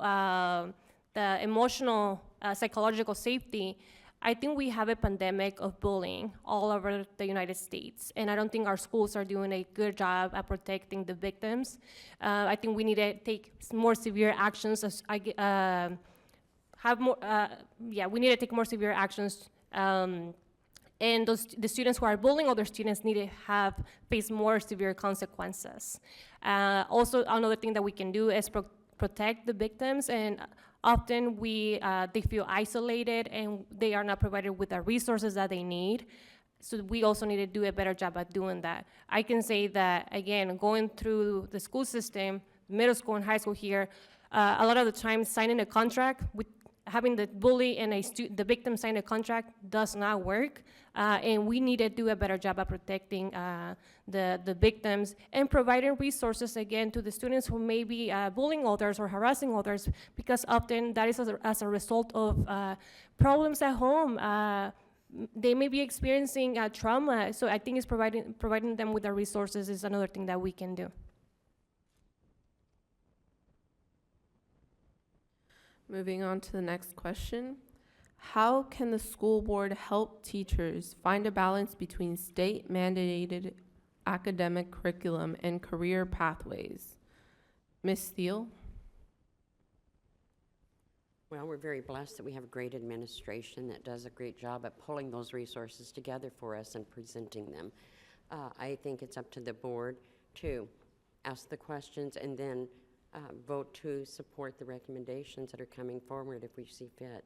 Speaker 6: the emotional, psychological safety, I think we have a pandemic of bullying all over the United States, and I don't think our schools are doing a good job at protecting the victims. I think we need to take more severe actions. We need to take more severe actions. And the students who are bullying other students need to face more severe consequences. Also, another thing that we can do is protect the victims, and often they feel isolated and they are not provided with the resources that they need. So we also need to do a better job at doing that. I can say that, again, going through the school system, middle school and high school here, a lot of the time signing a contract with having the bully and the victim sign a contract does not work, and we need to do a better job at protecting the victims and providing resources, again, to the students who may be bullying others or harassing others, because often that is as a result of problems at home. They may be experiencing trauma, so I think it's providing them with the resources is another thing that we can do.
Speaker 2: Moving on to the next question. How can the school board help teachers find a balance between state-mandated academic curriculum and career pathways? Ms. Steele?
Speaker 3: Well, we're very blessed that we have a great administration that does a great job at pulling those resources together for us and presenting them. I think it's up to the board to ask the questions and then vote to support the recommendations that are coming forward if we see fit.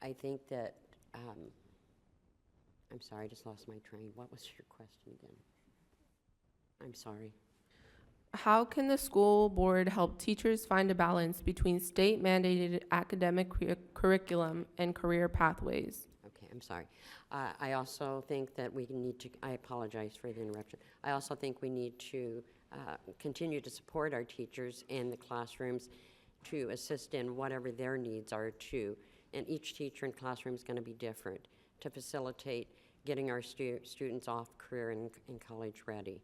Speaker 3: I think that, I'm sorry, I just lost my train. What was your question again? I'm sorry.
Speaker 2: How can the school board help teachers find a balance between state-mandated academic curriculum and career pathways?
Speaker 3: Okay, I'm sorry. I also think that we need to, I apologize for the interruption. I also think we need to continue to support our teachers in the classrooms to assist in whatever their needs are too. And each teacher in classroom is going to be different to facilitate getting our students off career and college ready.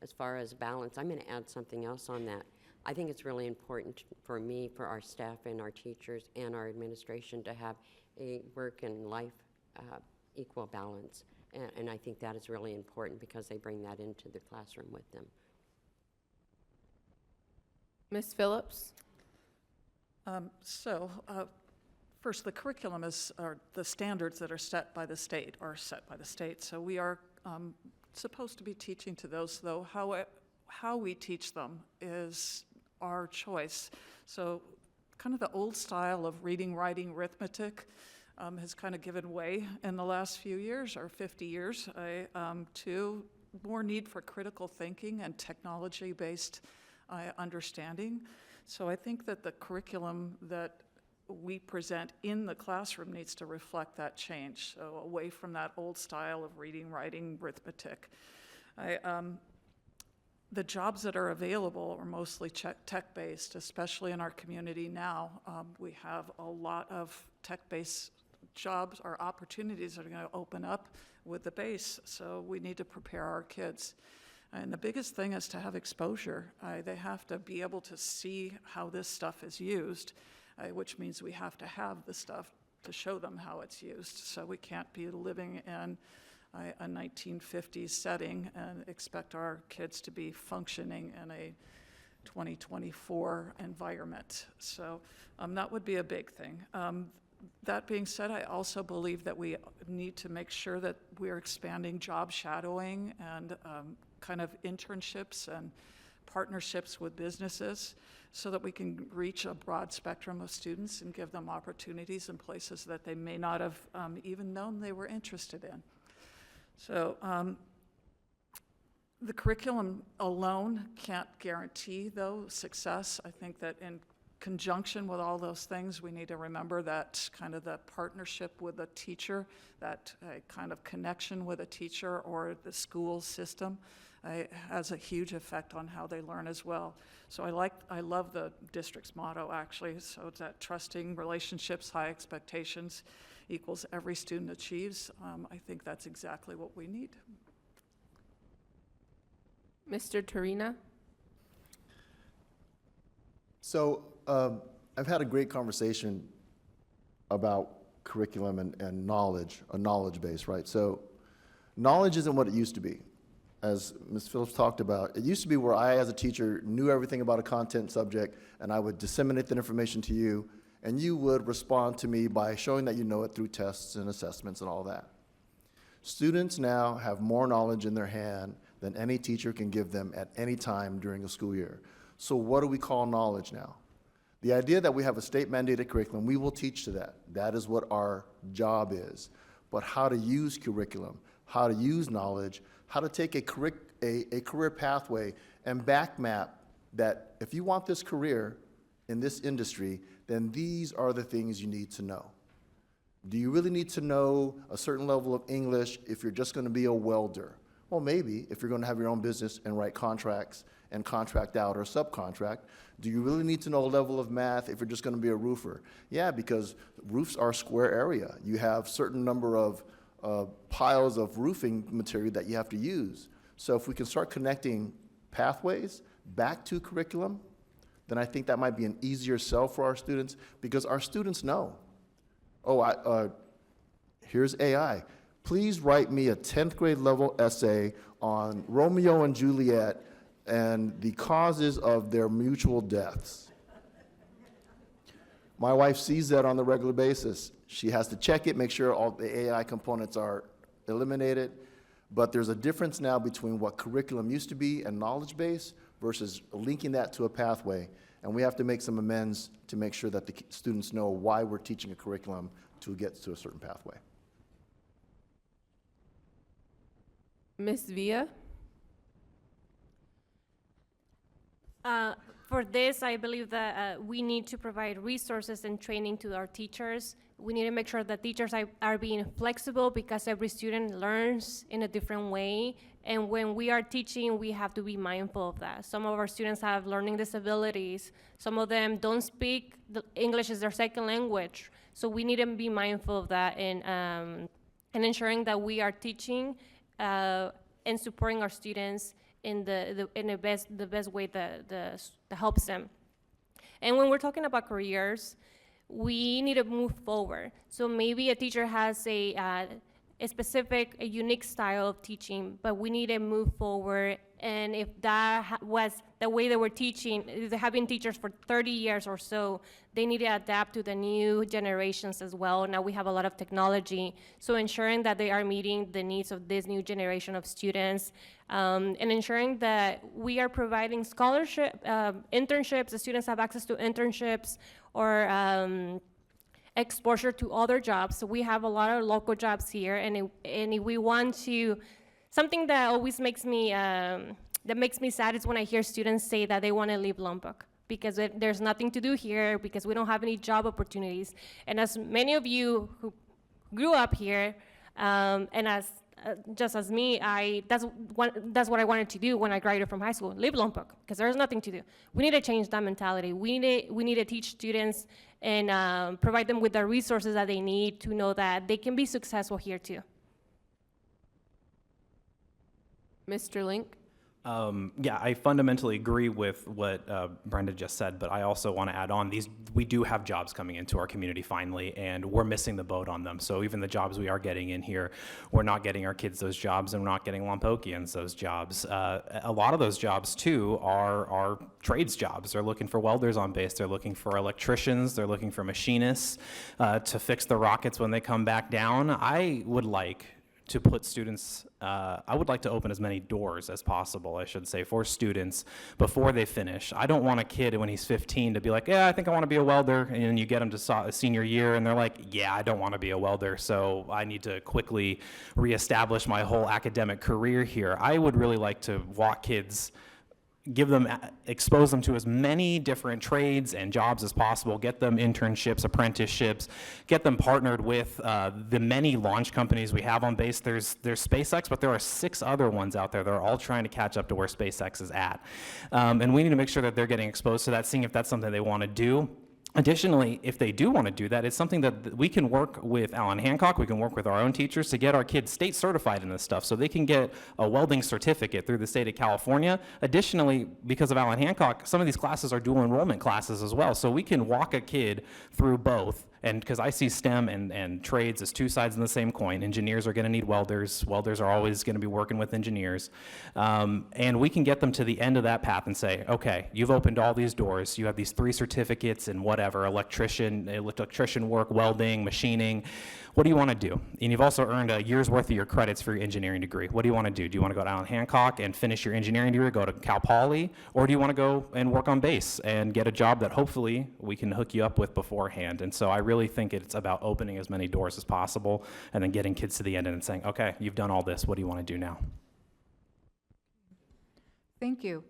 Speaker 3: As far as balance, I'm going to add something else on that. I think it's really important for me, for our staff and our teachers and our administration to have a work and life equal balance. And I think that is really important because they bring that into the classroom with them.
Speaker 2: Ms. Phillips?
Speaker 4: First, the curriculum or the standards that are set by the state are set by the state. So we are supposed to be teaching to those, though how we teach them is our choice. So kind of the old style of reading, writing, arithmetic has kind of given way in the last few years, or 50 years, to more need for critical thinking and technology-based understanding. So I think that the curriculum that we present in the classroom needs to reflect that change, so away from that old style of reading, writing, arithmetic. The jobs that are available are mostly tech-based, especially in our community now. We have a lot of tech-based jobs or opportunities that are going to open up with the base, so we need to prepare our kids. And the biggest thing is to have exposure. They have to be able to see how this stuff is used, which means we have to have the stuff to show them how it's used. So we can't be living in a 1950s setting and expect our kids to be functioning in a 2024 environment. So that would be a big thing. That being said, I also believe that we need to make sure that we're expanding job shadowing and kind of internships and partnerships with businesses so that we can reach a broad spectrum of students and give them opportunities in places that they may not have even known they were interested in. So the curriculum alone can't guarantee, though, success. I think that in conjunction with all those things, we need to remember that kind of the partnership with a teacher, that kind of connection with a teacher or the school system has a huge effect on how they learn as well. So I love the district's motto, actually. So it's that trusting relationships, high expectations equals every student achieves. I think that's exactly what we need.
Speaker 2: Mr. Torina?
Speaker 5: So I've had a great conversation about curriculum and knowledge, a knowledge base, right? So knowledge isn't what it used to be. As Ms. Phillips talked about, it used to be where I, as a teacher, knew everything about a content subject, and I would disseminate that information to you, and you would respond to me by showing that you know it through tests and assessments and all that. Students now have more knowledge in their hand than any teacher can give them at any time during a school year. So what do we call knowledge now? The idea that we have a state-mandated curriculum, we will teach to that. That is what our job is. But how to use curriculum, how to use knowledge, how to take a career pathway and back map that if you want this career in this industry, then these are the things you need to know. Do you really need to know a certain level of English if you're just going to be a welder? Well, maybe if you're going to have your own business and write contracts and contract out or subcontract. Do you really need to know a level of math if you're just going to be a roofer? Yeah, because roofs are square area. You have certain number of piles of roofing material that you have to use. So if we can start connecting pathways back to curriculum, then I think that might be an easier sell for our students, because our students know, oh, here's AI. Please write me a 10th grade level essay on Romeo and Juliet and the causes of their mutual deaths. My wife sees that on a regular basis. She has to check it, make sure all the AI components are eliminated. But there's a difference now between what curriculum used to be and knowledge base versus linking that to a pathway. And we have to make some amends to make sure that the students know why we're teaching a curriculum to get to a certain pathway.
Speaker 2: Ms. Villa?
Speaker 6: For this, I believe that we need to provide resources and training to our teachers. We need to make sure that teachers are being flexible, because every student learns in a different way. And when we are teaching, we have to be mindful of that. Some of our students have learning disabilities. Some of them don't speak English as their second language. So we need to be mindful of that and ensuring that we are teaching and supporting our students in the best way that helps them. And when we're talking about careers, we need to move forward. So maybe a teacher has a specific, a unique style of teaching, but we need to move forward. And if that was the way they were teaching, they have been teachers for 30 years or so, they need to adapt to the new generations as well. Now we have a lot of technology, so ensuring that they are meeting the needs of this new generation of students, and ensuring that we are providing scholarship, internships, the students have access to internships or exposure to other jobs. So we have a lot of local jobs here, and if we want to, something that always makes me sad is when I hear students say that they want to leave Lompoc because there's nothing to do here, because we don't have any job opportunities. And as many of you who grew up here, and as just as me, that's what I wanted to do when I graduated from high school, leave Lompoc, because there's nothing to do. We need to change that mentality. We need to teach students and provide them with the resources that they need to know that they can be successful here too.
Speaker 2: Mr. Link?
Speaker 7: Yeah, I fundamentally agree with what Brenda just said, but I also want to add on, we do have jobs coming into our community finally, and we're missing the boat on them. So even the jobs we are getting in here, we're not getting our kids those jobs, and we're not getting Lompokians those jobs. A lot of those jobs, too, are trades jobs. They're looking for welders on base. They're looking for electricians. They're looking for machinists to fix the rockets when they come back down. I would like to put students, I would like to open as many doors as possible, I should say, for students before they finish. I don't want a kid when he's 15 to be like, yeah, I think I want to be a welder, and then you get them to senior year and they're like, yeah, I don't want to be a welder, so I need to quickly reestablish my whole academic career here. I would really like to walk kids, expose them to as many different trades and jobs as possible, get them internships, apprenticeships, get them partnered with the many launch companies we have on base. There's SpaceX, but there are 6 other ones out there that are all trying to catch up to where SpaceX is at. And we need to make sure that they're getting exposed to that, seeing if that's something they want to do. Additionally, if they do want to do that, it's something that we can work with Allen Hancock, we can work with our own teachers to get our kids state certified in this stuff so they can get a welding certificate through the state of California. Additionally, because of Allen Hancock, some of these classes are dual enrollment classes as well, so we can walk a kid through both. And because I see STEM and trades as 2 sides in the same coin. Engineers are going to need welders. Welders are always going to be working with engineers. And we can get them to the end of that path and say, okay, you've opened all these doors. You have these 3 certificates in whatever, electrician work, welding, machining. What do you want to do? And you've also earned a year's worth of your credits for your engineering degree. What do you want to do? Do you want to go to Allen Hancock and finish your engineering degree, go to Cal Poly, or do you want to go and work on base and get a job that hopefully we can hook you up with beforehand? And so I really think it's about opening as many doors as possible and then getting kids to the end and saying, okay, you've done all this, what do you want to do now?
Speaker 1: Thank you.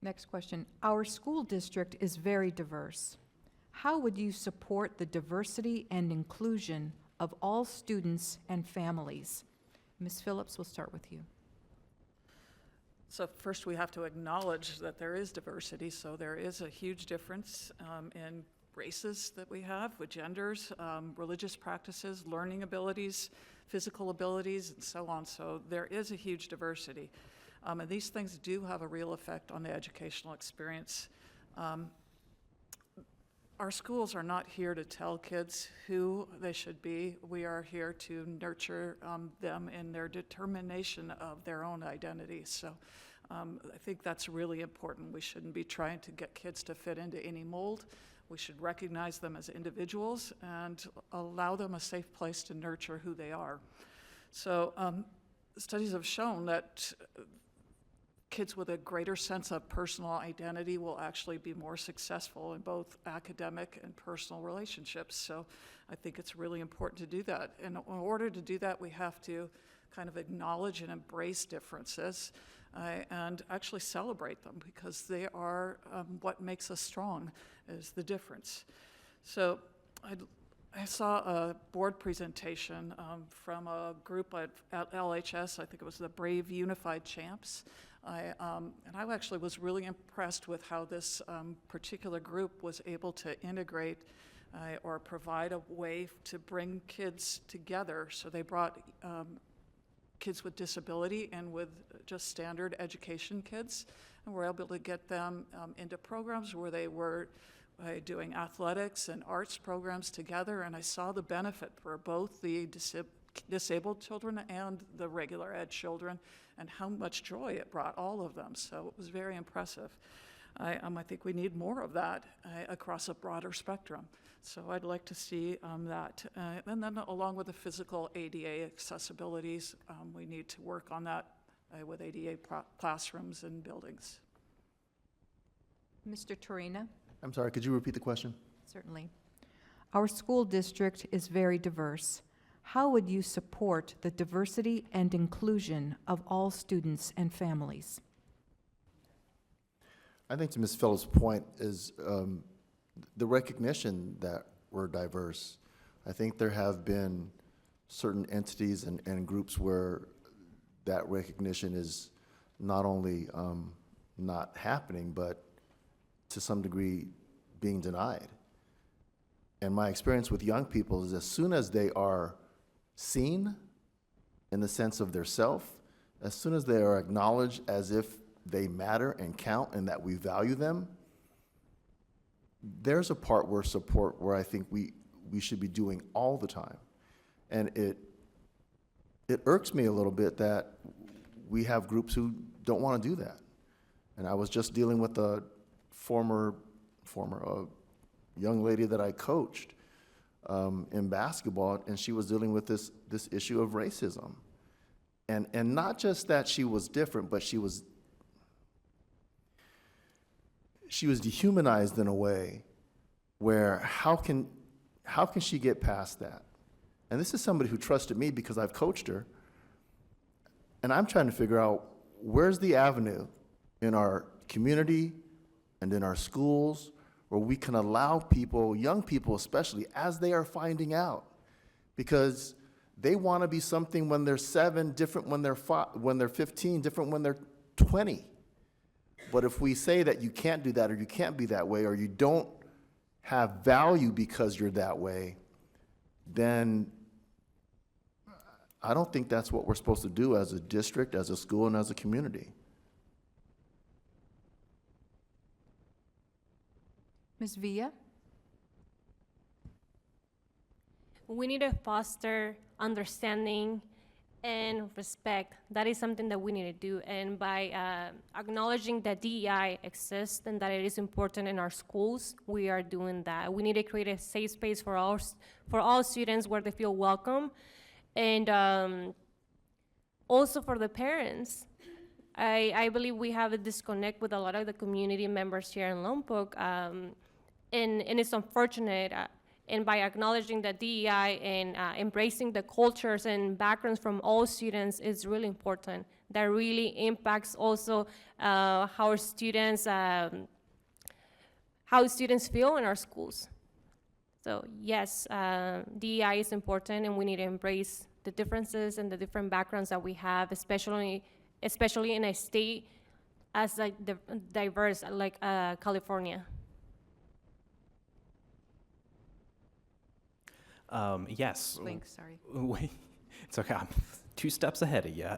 Speaker 1: Next question. Our school district is very diverse. How would you support the diversity and inclusion of all students and families? Ms. Phillips, we'll start with you.
Speaker 4: So first, we have to acknowledge that there is diversity. So there is a huge difference in races that we have, with genders, religious practices, learning abilities, physical abilities, and so on. So there is a huge diversity. And these things do have a real effect on the educational experience. Our schools are not here to tell kids who they should be. We are here to nurture them in their determination of their own identity. So I think that's really important. We shouldn't be trying to get kids to fit into any mold. We should recognize them as individuals and allow them a safe place to nurture who they are. So studies have shown that kids with a greater sense of personal identity will actually be more successful in both academic and personal relationships. So I think it's really important to do that. And in order to do that, we have to kind of acknowledge and embrace differences and actually celebrate them, because they are what makes us strong, is the difference. So I saw a board presentation from a group at LHS, I think it was the Brave Unified Champs. And I actually was really impressed with how this particular group was able to integrate or provide a way to bring kids together. So they brought kids with disability and with just standard education kids, and were able to get them into programs where they were doing athletics and arts programs together. And I saw the benefit for both the disabled children and the regular ed children, and how much joy it brought all of them. So it was very impressive. I think we need more of that across a broader spectrum. So I'd like to see that. And then along with the physical ADA accessibilities, we need to work on that with ADA classrooms and buildings.
Speaker 1: Mr. Torina?
Speaker 5: I'm sorry, could you repeat the question?
Speaker 1: Certainly. Our school district is very diverse. How would you support the diversity and inclusion of all students and families?
Speaker 5: I think to Ms. Phillips' point is the recognition that we're diverse. I think there have been certain entities and groups where that recognition is not only not happening, but to some degree being denied. And my experience with young people is as soon as they are seen in the sense of their self, as soon as they are acknowledged as if they matter and count and that we value them, there's a part where support where I think we should be doing all the time. And it irks me a little bit that we have groups who don't want to do that. And I was just dealing with a former young lady that I coached in basketball, and she was dealing with this issue of racism. And not just that she was different, but she was dehumanized in a way where how can she get past that? And this is somebody who trusted me because I've coached her, and I'm trying to figure out where's the avenue in our community and in our schools where we can allow people, young people especially, as they are finding out, because they want to be something when they're 7, different when they're 15, different when they're 20. But if we say that you can't do that, or you can't be that way, or you don't have value because you're that way, then I don't think that's what we're supposed to do as a district, as a school, and as a community.
Speaker 1: Ms. Villa?
Speaker 6: We need to foster understanding and respect. That is something that we need to do. And by acknowledging that DEI exists and that it is important in our schools, we are doing that. We need to create a safe space for all students where they feel welcome. And also for the parents. I believe we have a disconnect with a lot of the community members here in Lompoc, and it's unfortunate. And by acknowledging the DEI and embracing the cultures and backgrounds from all students is really important. That really impacts also how students feel in our schools. So yes, DEI is important, and we need to embrace the differences and the different backgrounds that we have, especially in a state as like diverse like California.
Speaker 7: Yes.
Speaker 1: Blink, sorry.
Speaker 7: It's okay. I'm 2 steps ahead of you.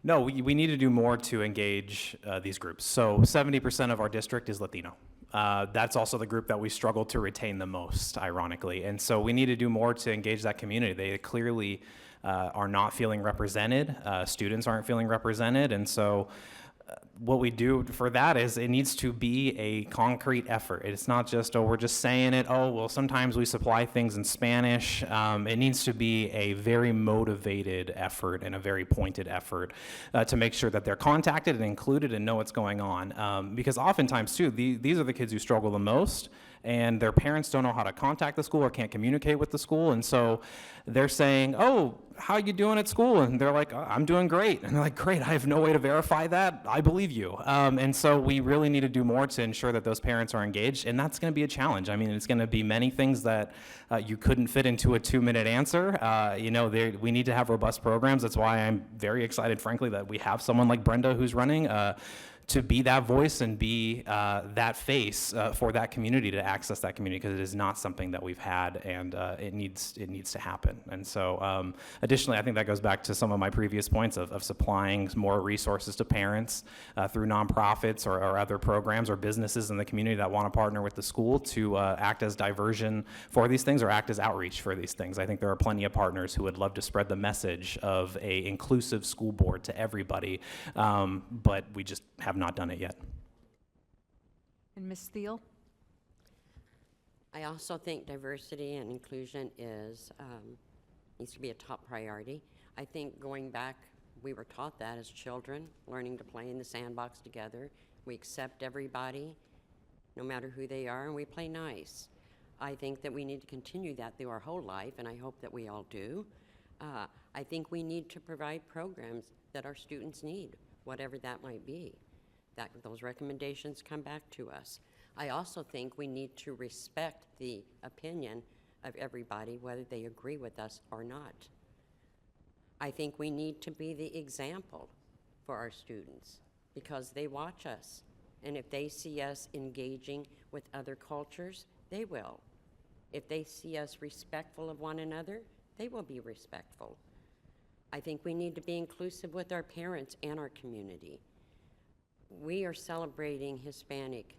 Speaker 7: No, we need to do more to engage these groups. So 70% of our district is Latino. That's also the group that we struggle to retain the most, ironically. And so we need to do more to engage that community. They clearly are not feeling represented. Students aren't feeling represented. And so what we do for that is it needs to be a concrete effort. It's not just, oh, we're just saying it. Oh, well, sometimes we supply things in Spanish. It needs to be a very motivated effort and a very pointed effort to make sure that they're contacted and included and know what's going on. Because oftentimes, too, these are the kids who struggle the most, and their parents don't know how to contact the school or can't communicate with the school. And so they're saying, oh, how you doing at school? And they're like, oh, I'm doing great. And they're like, great, I have no way to verify that. I believe you. And so we really need to do more to ensure that those parents are engaged. And that's going to be a challenge. I mean, it's going to be many things that you couldn't fit into a 2-minute answer. We need to have robust programs. That's why I'm very excited, frankly, that we have someone like Brenda who's running to be that voice and be that face for that community, to access that community, because it is not something that we've had, and it needs to happen. And so additionally, I think that goes back to some of my previous points of supplying more resources to parents through nonprofits or other programs or businesses in the community that want to partner with the school to act as diversion for these things or act as outreach for these things. I think there are plenty of partners who would love to spread the message of a inclusive school board to everybody, but we just have not done it yet.
Speaker 1: And Ms. Thiel?
Speaker 3: I also think diversity and inclusion needs to be a top priority. I think going back, we were taught that as children, learning to play in the sandbox together. We accept everybody, no matter who they are, and we play nice. I think that we need to continue that through our whole life, and I hope that we all do. I think we need to provide programs that our students need, whatever that might be. That those recommendations come back to us. I also think we need to respect the opinion of everybody, whether they agree with us or not. I think we need to be the example for our students because they watch us. And if they see us engaging with other cultures, they will. If they see us respectful of one another, they will be respectful. I think we need to be inclusive with our parents and our community. We are celebrating Hispanic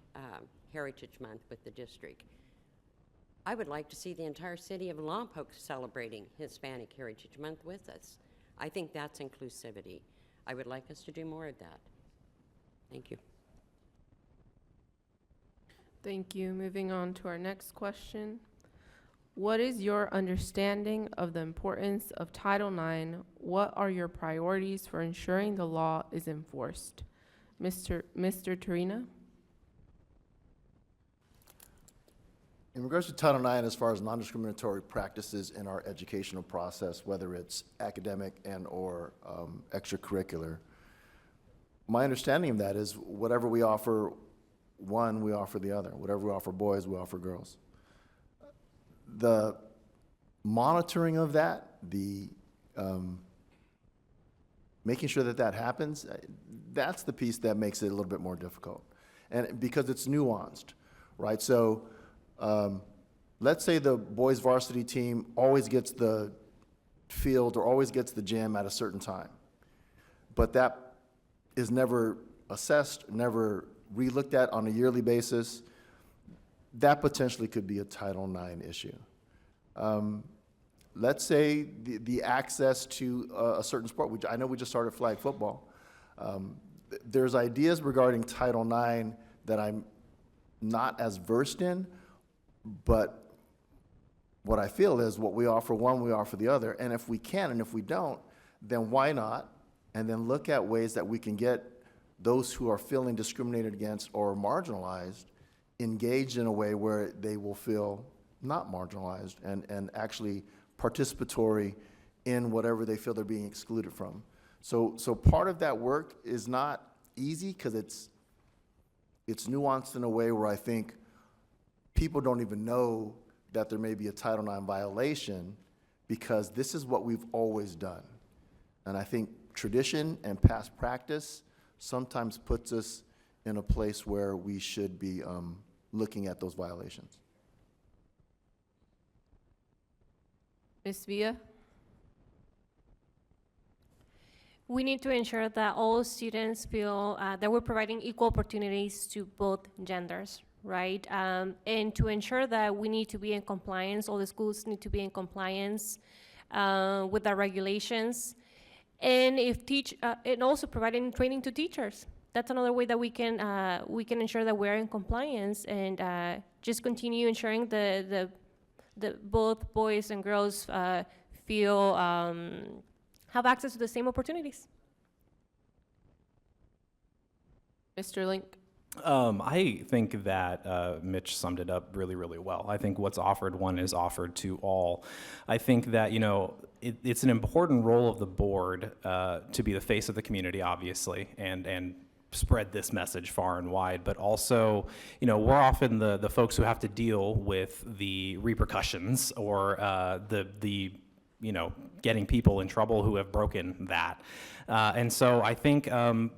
Speaker 3: Heritage Month with the district. I would like to see the entire city of Lompoc celebrating Hispanic Heritage Month with us. I think that's inclusivity. I would like us to do more of that. Thank you.
Speaker 2: Thank you. Moving on to our next question. What is your understanding of the importance of Title IX? What are your priorities for ensuring the law is enforced? Mr. Turina?
Speaker 5: In regards to Title IX, as far as non-discriminatory practices in our educational process, whether it's academic and or extracurricular, my understanding of that is whatever we offer one, we offer the other. Whatever we offer boys, we offer girls. The monitoring of that, the making sure that that happens, that's the piece that makes it a little bit more difficult. And because it's nuanced, right? So let's say the boys varsity team always gets the field or always gets the gym at a certain time, but that is never assessed, never re-looked at on a yearly basis. That potentially could be a Title IX issue. Let's say the access to a certain sport. I know we just started flag football. There's ideas regarding Title IX that I'm not as versed in, but what I feel is what we offer one, we offer the other. And if we can, and if we don't, then why not? And then look at ways that we can get those who are feeling discriminated against or marginalized engaged in a way where they will feel not marginalized and actually participatory in whatever they feel they're being excluded from. So part of that work is not easy because it's nuanced in a way where I think people don't even know that there may be a Title IX violation because this is what we've always done. And I think tradition and past practice sometimes puts us in a place where we should be looking at those violations.
Speaker 2: Ms. Villa?
Speaker 6: We need to ensure that all students feel that we're providing equal opportunities to both genders, right? And to ensure that we need to be in compliance, all the schools need to be in compliance with our regulations. And and also providing training to teachers. That's another way that we can ensure that we're in compliance and just continue ensuring the both boys and girls feel have access to the same opportunities.
Speaker 2: Mr. Link?
Speaker 7: I think that Mitch summed it up really, really well. I think what's offered one is offered to all. I think that, it's an important role of the board to be the face of the community, obviously, and spread this message far and wide, but also, we're often the folks who have to deal with the repercussions or the getting people in trouble who have broken that. And so I think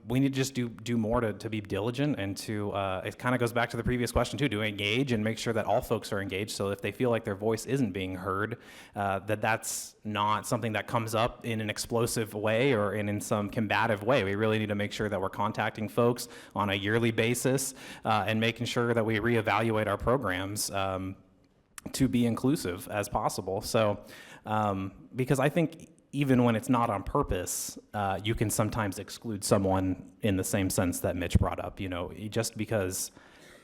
Speaker 7: we need to just do more to be diligent and to, it kind of goes back to the previous question too, to engage and make sure that all folks are engaged, so if they feel like their voice isn't being heard, that's not something that comes up in an explosive way or in some combative way. We really need to make sure that we're contacting folks on a yearly basis and making sure that we reevaluate our programs to be inclusive as possible. So, because I think even when it's not on purpose, you can sometimes exclude someone in the same sense that Mitch brought up. Just because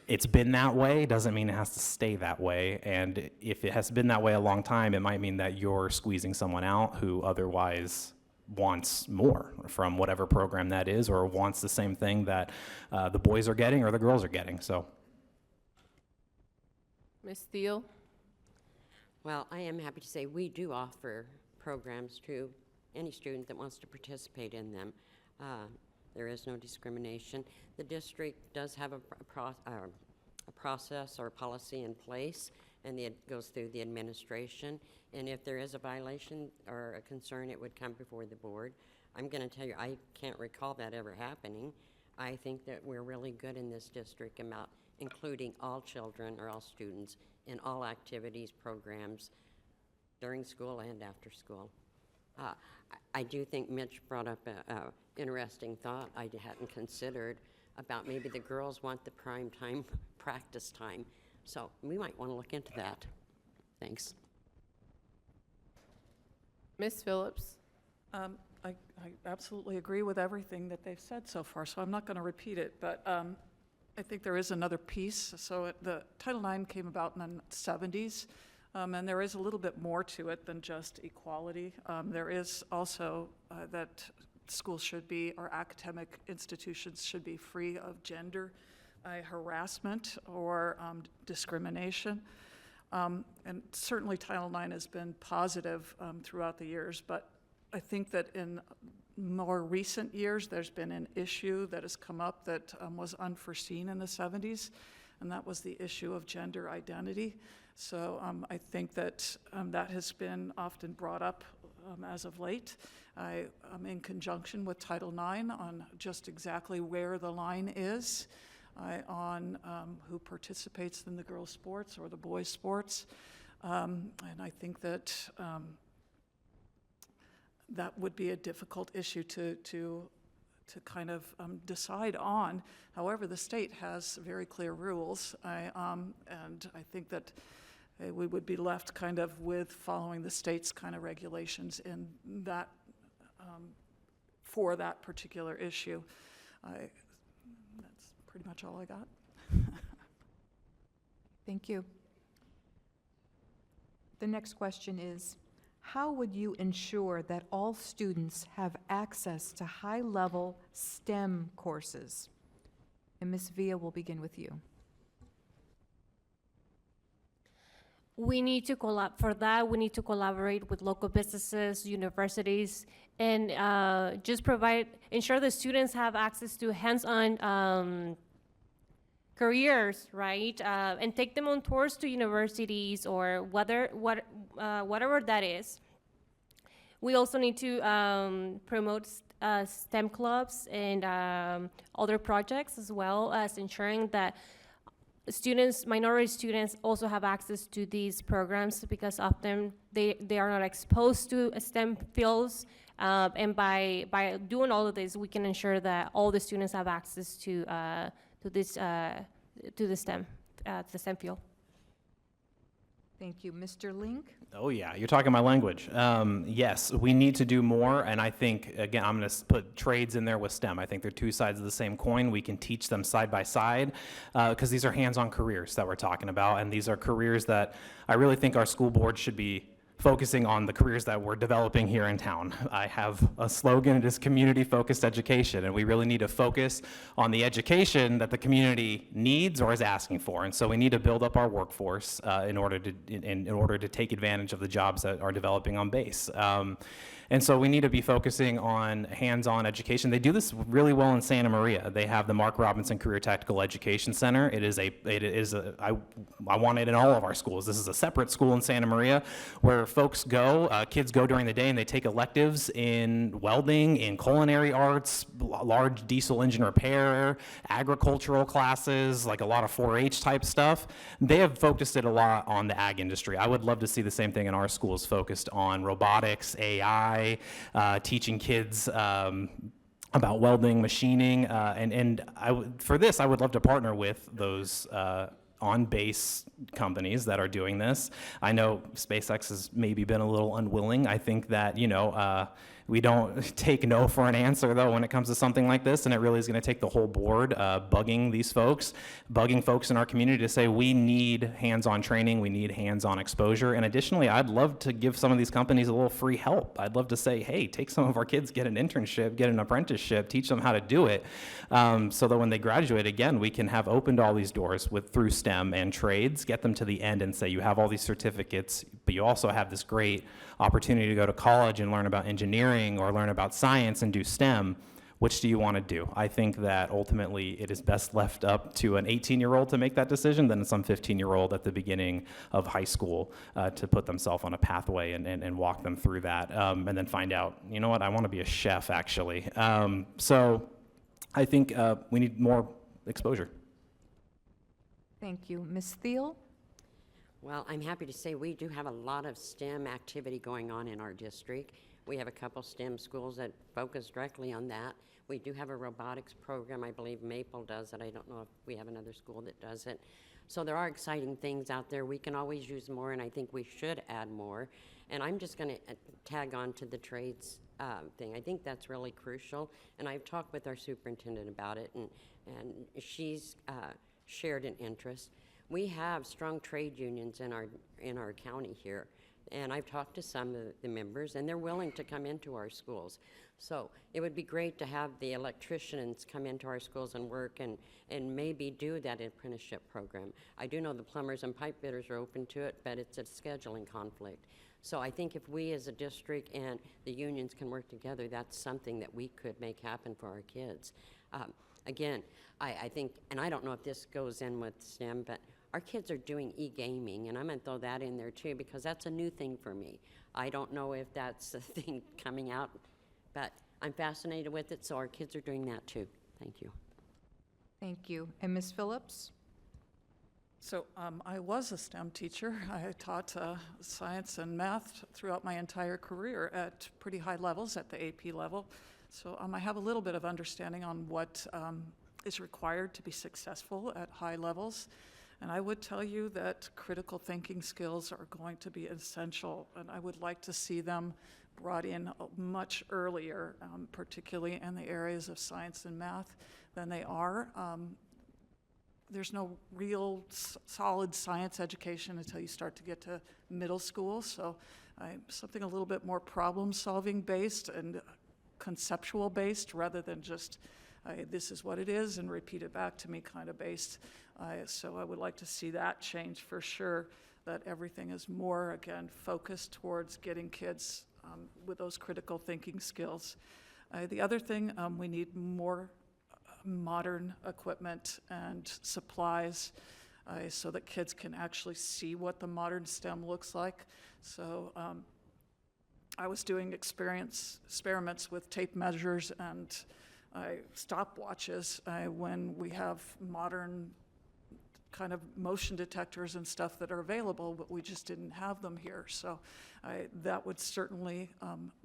Speaker 7: it's been that way doesn't mean it has to stay that way. And if it has been that way a long time, it might mean that you're squeezing someone out who otherwise wants more from whatever program that is, or wants the same thing that the boys are getting or the girls are getting. So,
Speaker 2: Ms. Thiel?
Speaker 3: Well, I am happy to say we do offer programs to any student that wants to participate in them. There is no discrimination. The district does have a process or policy in place, and it goes through the administration. And if there is a violation or a concern, it would come before the board. I'm going to tell you, I can't recall that ever happening. I think that we're really good in this district about including all children or all students in all activities, programs, during school and after school. I do think Mitch brought up a interesting thought I hadn't considered about maybe the girls want the prime time practice time. So we might want to look into that. Thanks.
Speaker 2: Ms. Phillips?
Speaker 4: I absolutely agree with everything that they've said so far, so I'm not going to repeat it, but I think there is another piece. So the Title IX came about in the 70s, and there is a little bit more to it than just equality. There is also that schools should be, or academic institutions should be free of gender harassment or discrimination. And certainly Title IX has been positive throughout the years, but I think that in more recent years, there's been an issue that has come up that was unforeseen in the 70s, and that was the issue of gender identity. So I think that that has been often brought up as of late. I am in conjunction with Title IX on just exactly where the line is on who participates in the girls' sports or the boys' sports. And I think that that would be a difficult issue to kind of decide on. However, the state has very clear rules, and I think that we would be left kind of with following the state's kind of regulations in that for that particular issue. That's pretty much all I got.
Speaker 1: Thank you. The next question is, how would you ensure that all students have access to high-level STEM courses? And Ms. Villa, will begin with you.
Speaker 6: We need to for that. We need to collaborate with local businesses, universities, and just ensure the students have access to hands-on careers, right? And take them on tours to universities or whatever that is. We also need to promote STEM clubs and other projects, as well as ensuring that minority students also have access to these programs, because often they are not exposed to STEM fields. And by doing all of this, we can ensure that all the students have access to the STEM field.
Speaker 1: Thank you. Mr. Link?
Speaker 7: Oh yeah, you're talking my language. Yes, we need to do more, and I think, again, I'm going to put trades in there with STEM. I think they're two sides of the same coin. We can teach them side by side, because these are hands-on careers that we're talking about, and these are careers that I really think our school board should be focusing on the careers that we're developing here in town. I have a slogan, it is community-focused education, and we really need to focus on the education that the community needs or is asking for. And so we need to build up our workforce in order to take advantage of the jobs that are developing on base. And so we need to be focusing on hands-on education. They do this really well in Santa Maria. They have the Mark Robinson Career Tactical Education Center. I want it in all of our schools. This is a separate school in Santa Maria where folks go, kids go during the day, and they take electives in welding, in culinary arts, large diesel engine repair, agricultural classes, like a lot of 4-H type stuff. They have focused it a lot on the ag industry. I would love to see the same thing in our schools, focused on robotics, AI, teaching kids about welding, machining, and for this, I would love to partner with those on-base companies that are doing this. I know SpaceX has maybe been a little unwilling. I think that, we don't take no for an answer, though, when it comes to something like this, and it really is going to take the whole board bugging folks in our community to say we need hands-on training, we need hands-on exposure, and additionally, I'd love to give some of these companies a little free help. I'd love to say, hey, take some of our kids, get an internship, get an apprenticeship, teach them how to do it, so that when they graduate, again, we can have opened all these doors through STEM and trades, get them to the end and say, you have all these certificates, but you also have this great opportunity to go to college and learn about engineering or learn about science and do STEM. Which do you want to do? I think that ultimately it is best left up to an 18-year-old to make that decision than some 15-year-old at the beginning of high school to put themselves on a pathway and walk them through that, and then find out, you know what, I want to be a chef, actually. So I think we need more exposure.
Speaker 1: Thank you. Ms. Thiel?
Speaker 3: Well, I'm happy to say we do have a lot of STEM activity going on in our district. We have a couple STEM schools that focus directly on that. We do have a robotics program. I believe Maple does it. I don't know if we have another school that does it. So there are exciting things out there. We can always use more, and I think we should add more. And I'm just going to tag on to the trades thing. I think that's really crucial. And I've talked with our superintendent about it, and she's shared an interest. We have strong trade unions in our county here. And I've talked to some of the members, and they're willing to come into our schools. So it would be great to have the electricians come into our schools and work and maybe do that apprenticeship program. I do know the plumbers and pipe fitters are open to it, but it's a scheduling conflict. So I think if we as a district and the unions can work together, that's something that we could make happen for our kids. Again, I think, and I don't know if this goes in with STEM, but our kids are doing e-gaming, and I'm going to throw that in there too, because that's a new thing for me. I don't know if that's a thing coming out, but I'm fascinated with it, so our kids are doing that too. Thank you.
Speaker 1: Thank you. And Ms. Phillips?
Speaker 4: So I was a STEM teacher. I taught science and math throughout my entire career at pretty high levels, at the AP level. So I have a little bit of understanding on what is required to be successful at high levels. And I would tell you that critical thinking skills are going to be essential, and I would like to see them brought in much earlier, particularly in the areas of science and math than they are. There's no real solid science education until you start to get to middle school, so something a little bit more problem-solving based and conceptual based rather than just this is what it is and repeat it back to me kind of based. So I would like to see that change for sure, that everything is more, again, focused towards getting kids with those critical thinking skills. The other thing, we need more modern equipment and supplies so that kids can actually see what the modern STEM looks like. So I was doing experiments with tape measures and stopwatches when we have modern kind of motion detectors and stuff that are available, but we just didn't have them here. So that would certainly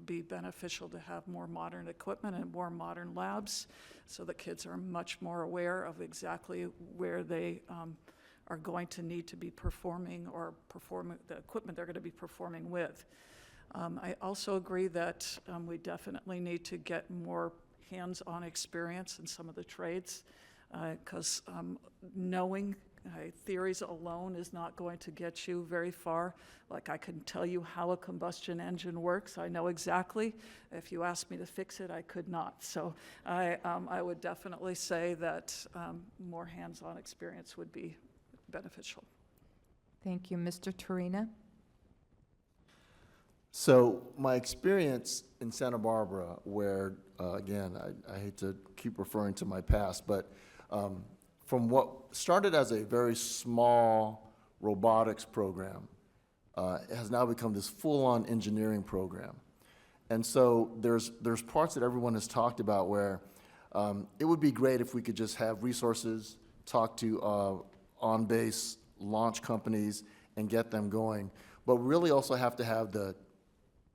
Speaker 4: be beneficial to have more modern equipment and more modern labs so that kids are much more aware of exactly where they are going to need to be performing or the equipment they're going to be performing with. I also agree that we definitely need to get more hands-on experience in some of the trades because knowing theories alone is not going to get you very far. Like I can tell you how a combustion engine works. I know exactly. If you asked me to fix it, I could not. So I would definitely say that more hands-on experience would be beneficial.
Speaker 1: Thank you. Mr. Torina?
Speaker 5: So my experience in Santa Barbara, where, again, I hate to keep referring to my past, but from what started as a very small robotics program, it has now become this full-on engineering program. And so there's parts that everyone has talked about where it would be great if we could just have resources, talk to on-base launch companies, and get them going. But we really also have to have the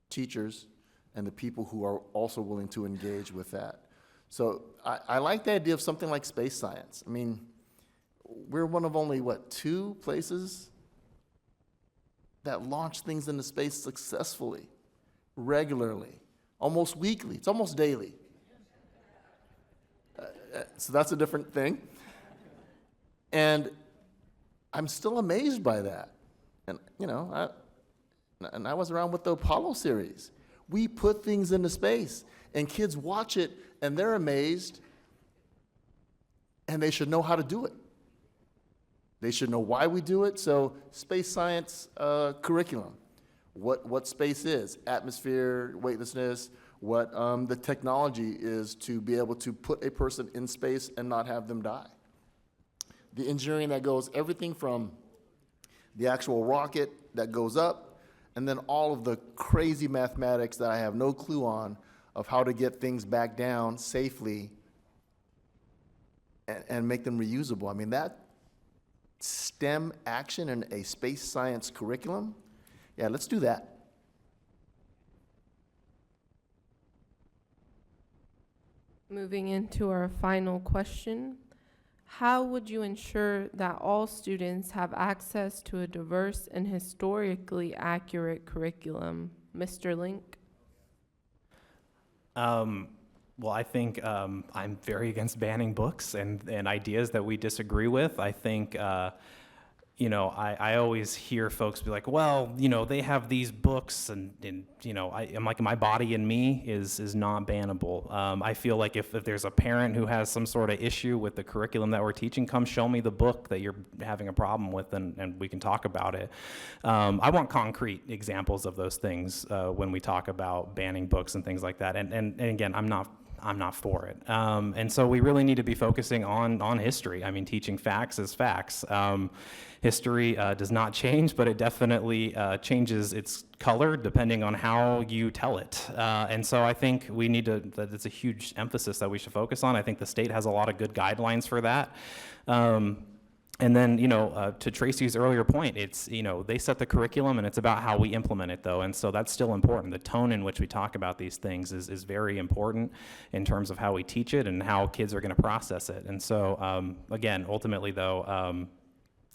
Speaker 5: teachers and the people who are also willing to engage with that. So I like the idea of something like space science. I mean, we're one of only, 2 places that launch things into space successfully, regularly, almost weekly. It's almost daily. So that's a different thing. And I'm still amazed by that. And, I was around with the Apollo series. We put things into space, and kids watch it, and they're amazed, and they should know how to do it. They should know why we do it. So space science curriculum, what space is, atmosphere, weightlessness, what the technology is to be able to put a person in space and not have them die. The engineering that goes, everything from the actual rocket that goes up, and then all of the crazy mathematics that I have no clue on of how to get things back down safely and make them reusable. I mean, that STEM action in a space science curriculum, yeah, let's do that.
Speaker 2: Moving into our final question, how would you ensure that all students have access to a diverse and historically accurate curriculum? Mr. Link?
Speaker 7: Well, I think I'm very against banning books and ideas that we disagree with. I think, I always hear folks be like, well, they have these books and I'm like, my body and me is not bannable. I feel like if there's a parent who has some sort of issue with the curriculum that we're teaching, come show me the book that you're having a problem with and we can talk about it. I want concrete examples of those things when we talk about banning books and things like that. And again, I'm not for it. And so we really need to be focusing on history. I mean, teaching facts is facts. History does not change, but it definitely changes its color depending on how you tell it. And so I think we need to, that's a huge emphasis that we should focus on. I think the state has a lot of good guidelines for that. And then, to Tracy's earlier point, it's, they set the curriculum and it's about how we implement it though. And so that's still important. The tone in which we talk about these things is very important in terms of how we teach it and how kids are going to process it. And so, again, ultimately though,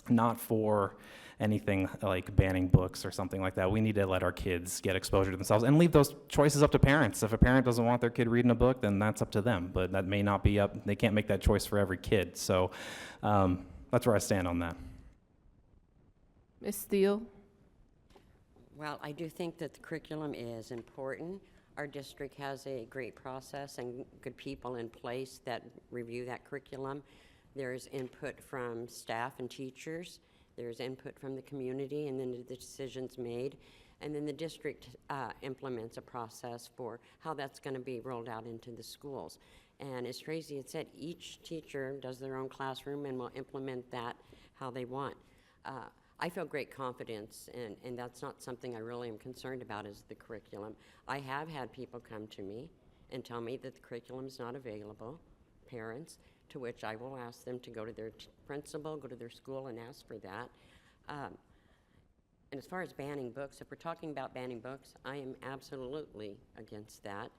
Speaker 7: not for anything like banning books or something like that. We need to let our kids get exposure to themselves and leave those choices up to parents. If a parent doesn't want their kid reading a book, then that's up to them. But that may not be up, they can't make that choice for every kid. So, that's where I stand on that.
Speaker 2: Ms. Steele?
Speaker 3: Well, I do think that the curriculum is important. Our district has a great process and good people in place that review that curriculum. There's input from staff and teachers. There's input from the community, and then the decision's made. And then the district implements a process for how that's going to be rolled out into the schools. And as Tracy had said, each teacher does their own classroom and will implement that how they want. I feel great confidence, and that's not something I really am concerned about is the curriculum. I have had people come to me and tell me that the curriculum is not available, parents, to which I will ask them to go to their principal, go to their school and ask for that. And as far as banning books, if we're talking about banning books, I am absolutely against that.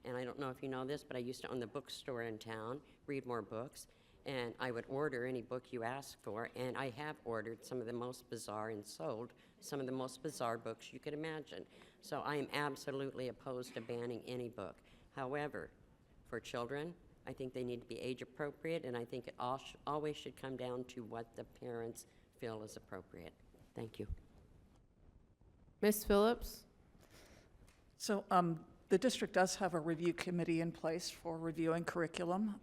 Speaker 3: And I don't know if you know this, but I used to own the bookstore in town, Read More Books, and I would order any book you asked for, and I have ordered some of the most bizarre and sold some of the most bizarre books you could imagine. So I am absolutely opposed to banning any book. However, for children, I think they need to be age appropriate, and I think it always should come down to what the parents feel is appropriate. Thank you.
Speaker 2: Ms. Phillips?
Speaker 4: So the district does have a review committee in place for reviewing curriculum,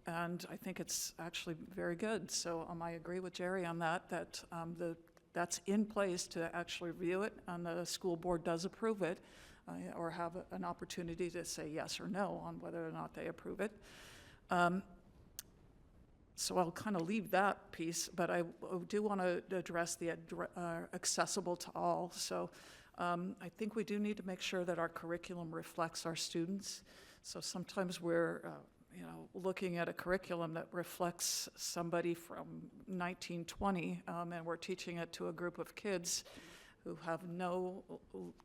Speaker 4: and I think it's actually very good. So I agree with Jerry on that, that's in place to actually review it, and the school board does approve it, or have an opportunity to say yes or no on whether or not they approve it. So I'll kind of leave that piece, but I do want to address the accessible to all. So I think we do need to make sure that our curriculum reflects our students. So sometimes we're looking at a curriculum that reflects somebody from 1920, and we're teaching it to a group of kids who have no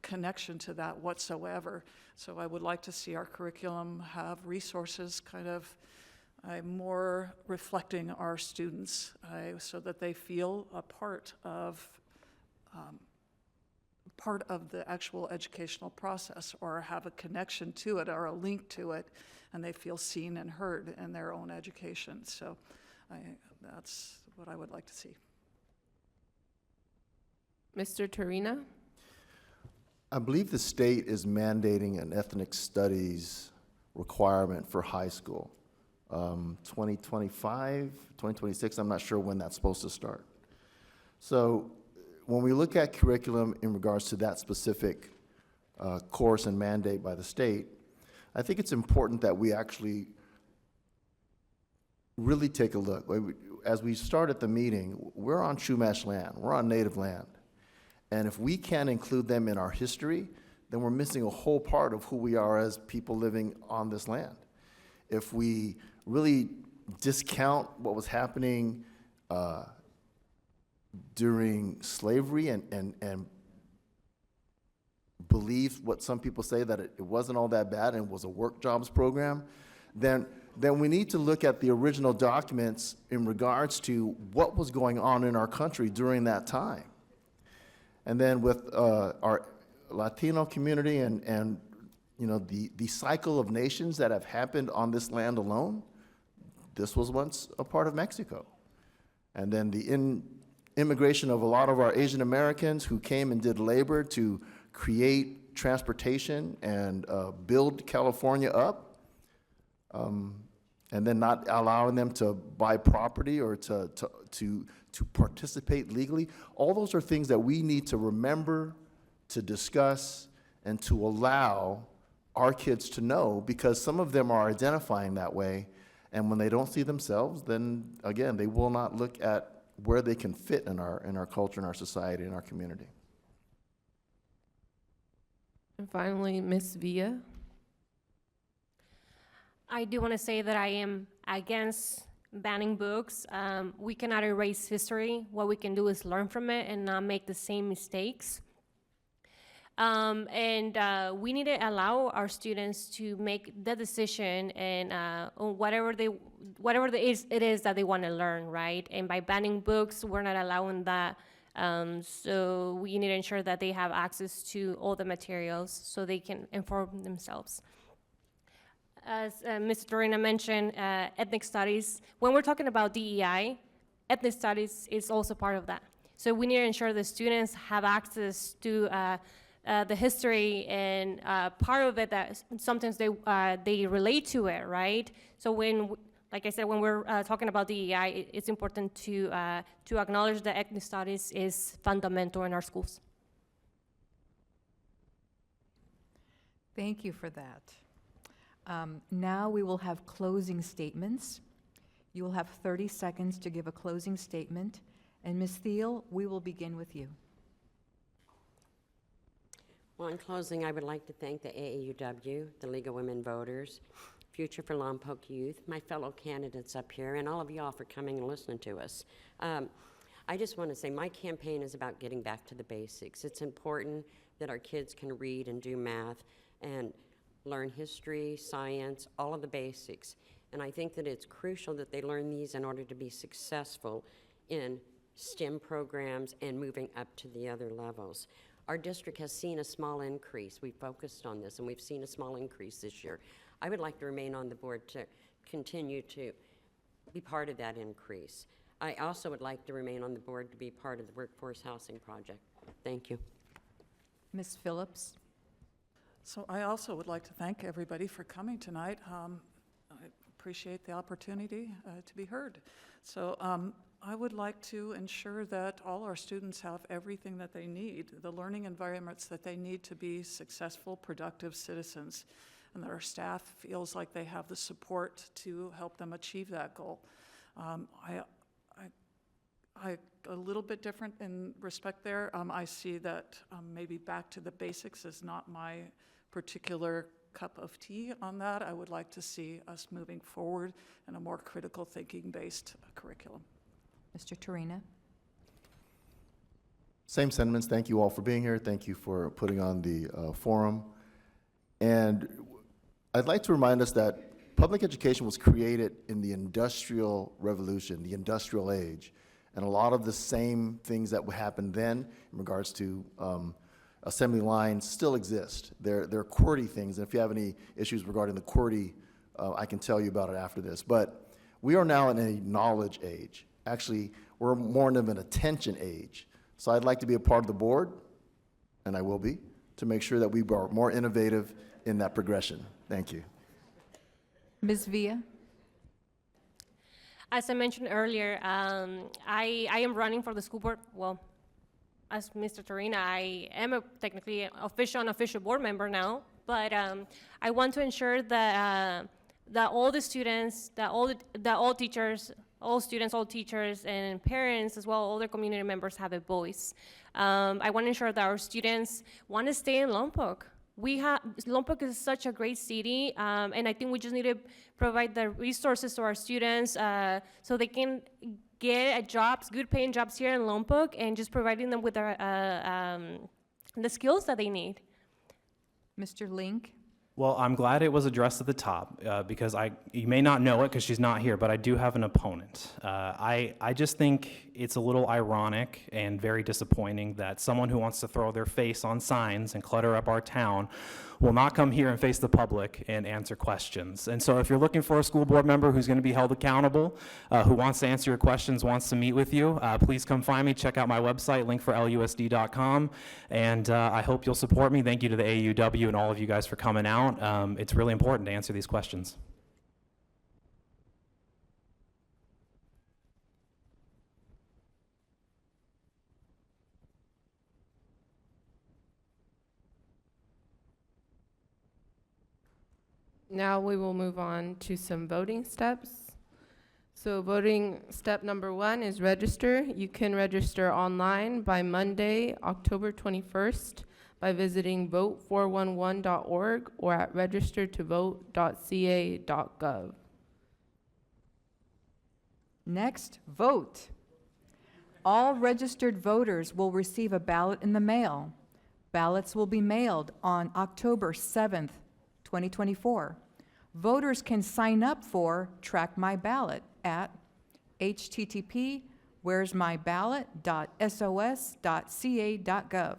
Speaker 4: connection to that whatsoever. So I would like to see our curriculum have resources kind of more reflecting our students, so that they feel a part of the actual educational process, or have a connection to it or a link to it, and they feel seen and heard in their own education. So that's what I would like to see. Mr.
Speaker 2: Turina?
Speaker 5: I believe the state is mandating an ethnic studies requirement for high school. 2025, 2026, I'm not sure when that's supposed to start. So when we look at curriculum in regards to that specific course and mandate by the state, I think it's important that we actually really take a look. As we start at the meeting, we're on Chumash land, we're on Native land. And if we can't include them in our history, then we're missing a whole part of who we are as people living on this land. If we really discount what was happening during slavery and believe what some people say, that it wasn't all that bad and was a work jobs program, then we need to look at the original documents in regards to what was going on in our country during that time. And then with our Latino community and you know, the cycle of nations that have happened on this land alone, this was once a part of Mexico. And then the immigration of a lot of our Asian Americans who came and did labor to create transportation and build California up, and then not allowing them to buy property or to participate legally. All those are things that we need to remember, to discuss, and to allow our kids to know, because some of them are identifying that way, and when they don't see themselves, then again, they will not look at where they can fit in our culture, in our society, in our community.
Speaker 2: And finally, Ms. Villa.
Speaker 6: I do want to say that I am against banning books. We cannot erase history. What we can do is learn from it and not make the same mistakes. We need to allow our students to make the decision and on whatever it is that they want to learn, right? And by banning books, we're not allowing that. So we need to ensure that they have access to all the materials so they can inform themselves. As Mr. Dorina mentioned, ethnic studies, when we're talking about DEI, ethnic studies is also part of that. So we need to ensure the students have access to the history and part of it that sometimes they relate to it, right? So like I said, when we're talking about DEI, it's important to acknowledge that ethnic studies is fundamental in our schools.
Speaker 1: Thank you for that. Now we will have closing statements. You will have 30 seconds to give a closing statement. And Ms. Thiel, we will begin with you.
Speaker 3: Well, in closing, I would like to thank the AAUW, the League of Women Voters, Future for Lompoc Youth, my fellow candidates up here, and all of y'all for coming and listening to us. I just want to say my campaign is about getting back to the basics. It's important that our kids can read and do math and learn history, science, all of the basics. And I think that it's crucial that they learn these in order to be successful in STEM programs and moving up to the other levels. Our district has seen a small increase. We focused on this, and we've seen a small increase this year. I would like to remain on the board to continue to be part of that increase. I also would like to remain on the board to be part of the Workforce Housing Project. Thank you.
Speaker 1: Ms. Phillips?
Speaker 4: So I also would like to thank everybody for coming tonight. I appreciate the opportunity to be heard. So I would like to ensure that all our students have everything that they need, the learning environments that they need to be successful, productive citizens, and that our staff feels like they have the support to help them achieve that goal. I a little bit different in respect there. I see that maybe back to the basics is not my particular cup of tea on that. I would like to see us moving forward in a more critical thinking-based curriculum.
Speaker 1: Mr. Torina?
Speaker 5: Same sentiments. Thank you all for being here. Thank you for putting on the forum. And I'd like to remind us that public education was created in the Industrial Revolution, the Industrial Age. And a lot of the same things that happened then in regards to assembly lines still exist. They're QWERTY things, and if you have any issues regarding the QWERTY, I can tell you about it after this. But we are now in a knowledge age. Actually, we're more of an attention age. So I'd like to be a part of the board, and I will be, to make sure that we are more innovative in that progression. Thank you.
Speaker 1: Ms. Villa?
Speaker 6: As I mentioned earlier, I am running for the school board. Well, as Mr. Torina, I am technically an unofficial board member now, but I want to ensure that all the students, all teachers, all students, all teachers, and parents as well, all their community members have a voice. I want to ensure that our students want to stay in Lompoc. Lompoc is such a great city, and I think we just need to provide the resources to our students so they can get jobs, good paying jobs here in Lompoc, and just providing them with the skills that they need.
Speaker 1: Mr. Link?
Speaker 7: Well, I'm glad it was addressed at the top because you may not know it because she's not here, but I do have an opponent. I just think it's a little ironic and very disappointing that someone who wants to throw their face on signs and clutter up our town will not come here and face the public and answer questions. And so if you're looking for a school board member who's going to be held accountable, who wants to answer your questions, wants to meet with you, please come find me. Check out my website, linkforlusd.com, and I hope you'll support me. Thank you to the AUW and all of you guys for coming out. It's really important to answer these questions.
Speaker 2: Now we will move on to some voting steps. So voting step number 1 is register. You can register online by Monday, October 21st by visiting vote411.org or at registertovote.ca.gov.
Speaker 1: Next, vote. All registered voters will receive a ballot in the mail. Ballots will be mailed on October 7th, 2024. Voters can sign up for Track My Ballot at http://where'smyballot.sos.ca.gov.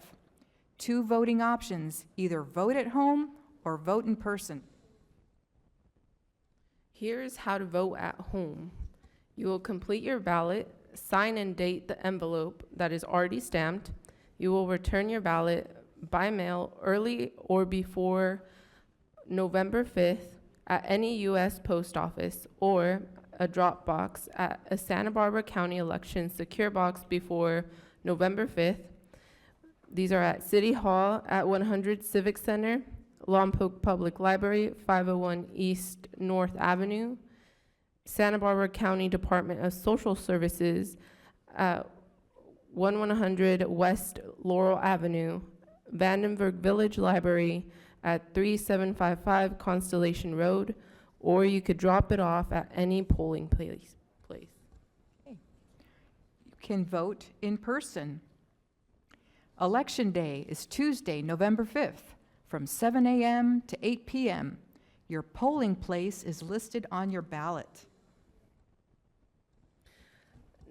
Speaker 1: 2 voting options, either vote at home or vote in person.
Speaker 2: Here's how to vote at home. You will complete your ballot, sign and date the envelope that is already stamped. You will return your ballot by mail early or before November 5th at any U.S. post office or a drop box at a Santa Barbara County election secure box before November 5th. These are at City Hall at 100 Civic Center, Lompoc Public Library, 501 East North Avenue, Santa Barbara County Department of Social Services at 1100 West Laurel Avenue, Vandenberg Village Library at 3755 Constellation Road, or you could drop it off at any polling place.
Speaker 1: You can vote in person. Election Day is Tuesday, November 5th, from 7 a.m. to 8 p.m. Your polling place is listed on your ballot.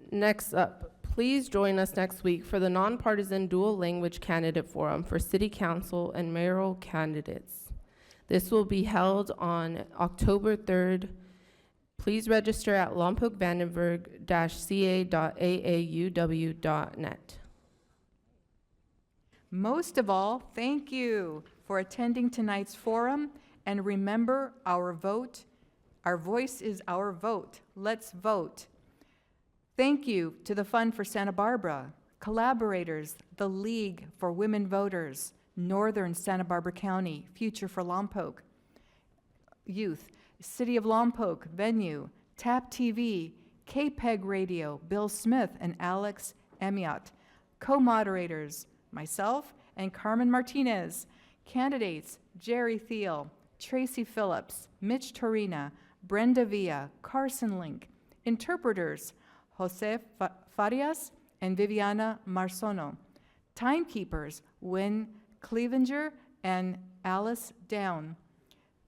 Speaker 2: Next up, please join us next week for the Nonpartisan Dual Language Candidate Forum for City Council and mayoral candidates. This will be held on October 3rd. Please register at Lompoc-Vandenberg-ca.aauw.net.
Speaker 1: Most of all, thank you for attending tonight's forum, and remember, our vote, our voice is our vote. Let's vote. Thank you to the Fund for Santa Barbara, collaborators, the League for Women Voters, Northern Santa Barbara County, Future for Lompoc Youth, City of Lompoc, Venue, TAP TV, KPEG Radio, Bill Smith and Alex Emiot, co-moderators, myself and Carmen Martinez, candidates, Jerry Thiel, Tracy Phillips, Mitch Torina, Brenda Villa, Carson Link, interpreters, Jose Farias and Viviana Marsono, timekeepers, Wynn Clevenger and Alice Down,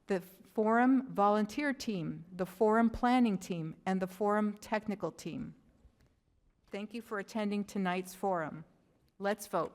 Speaker 1: the forum volunteer team, the forum planning team, and the forum technical team. Thank you for attending tonight's forum. Let's vote.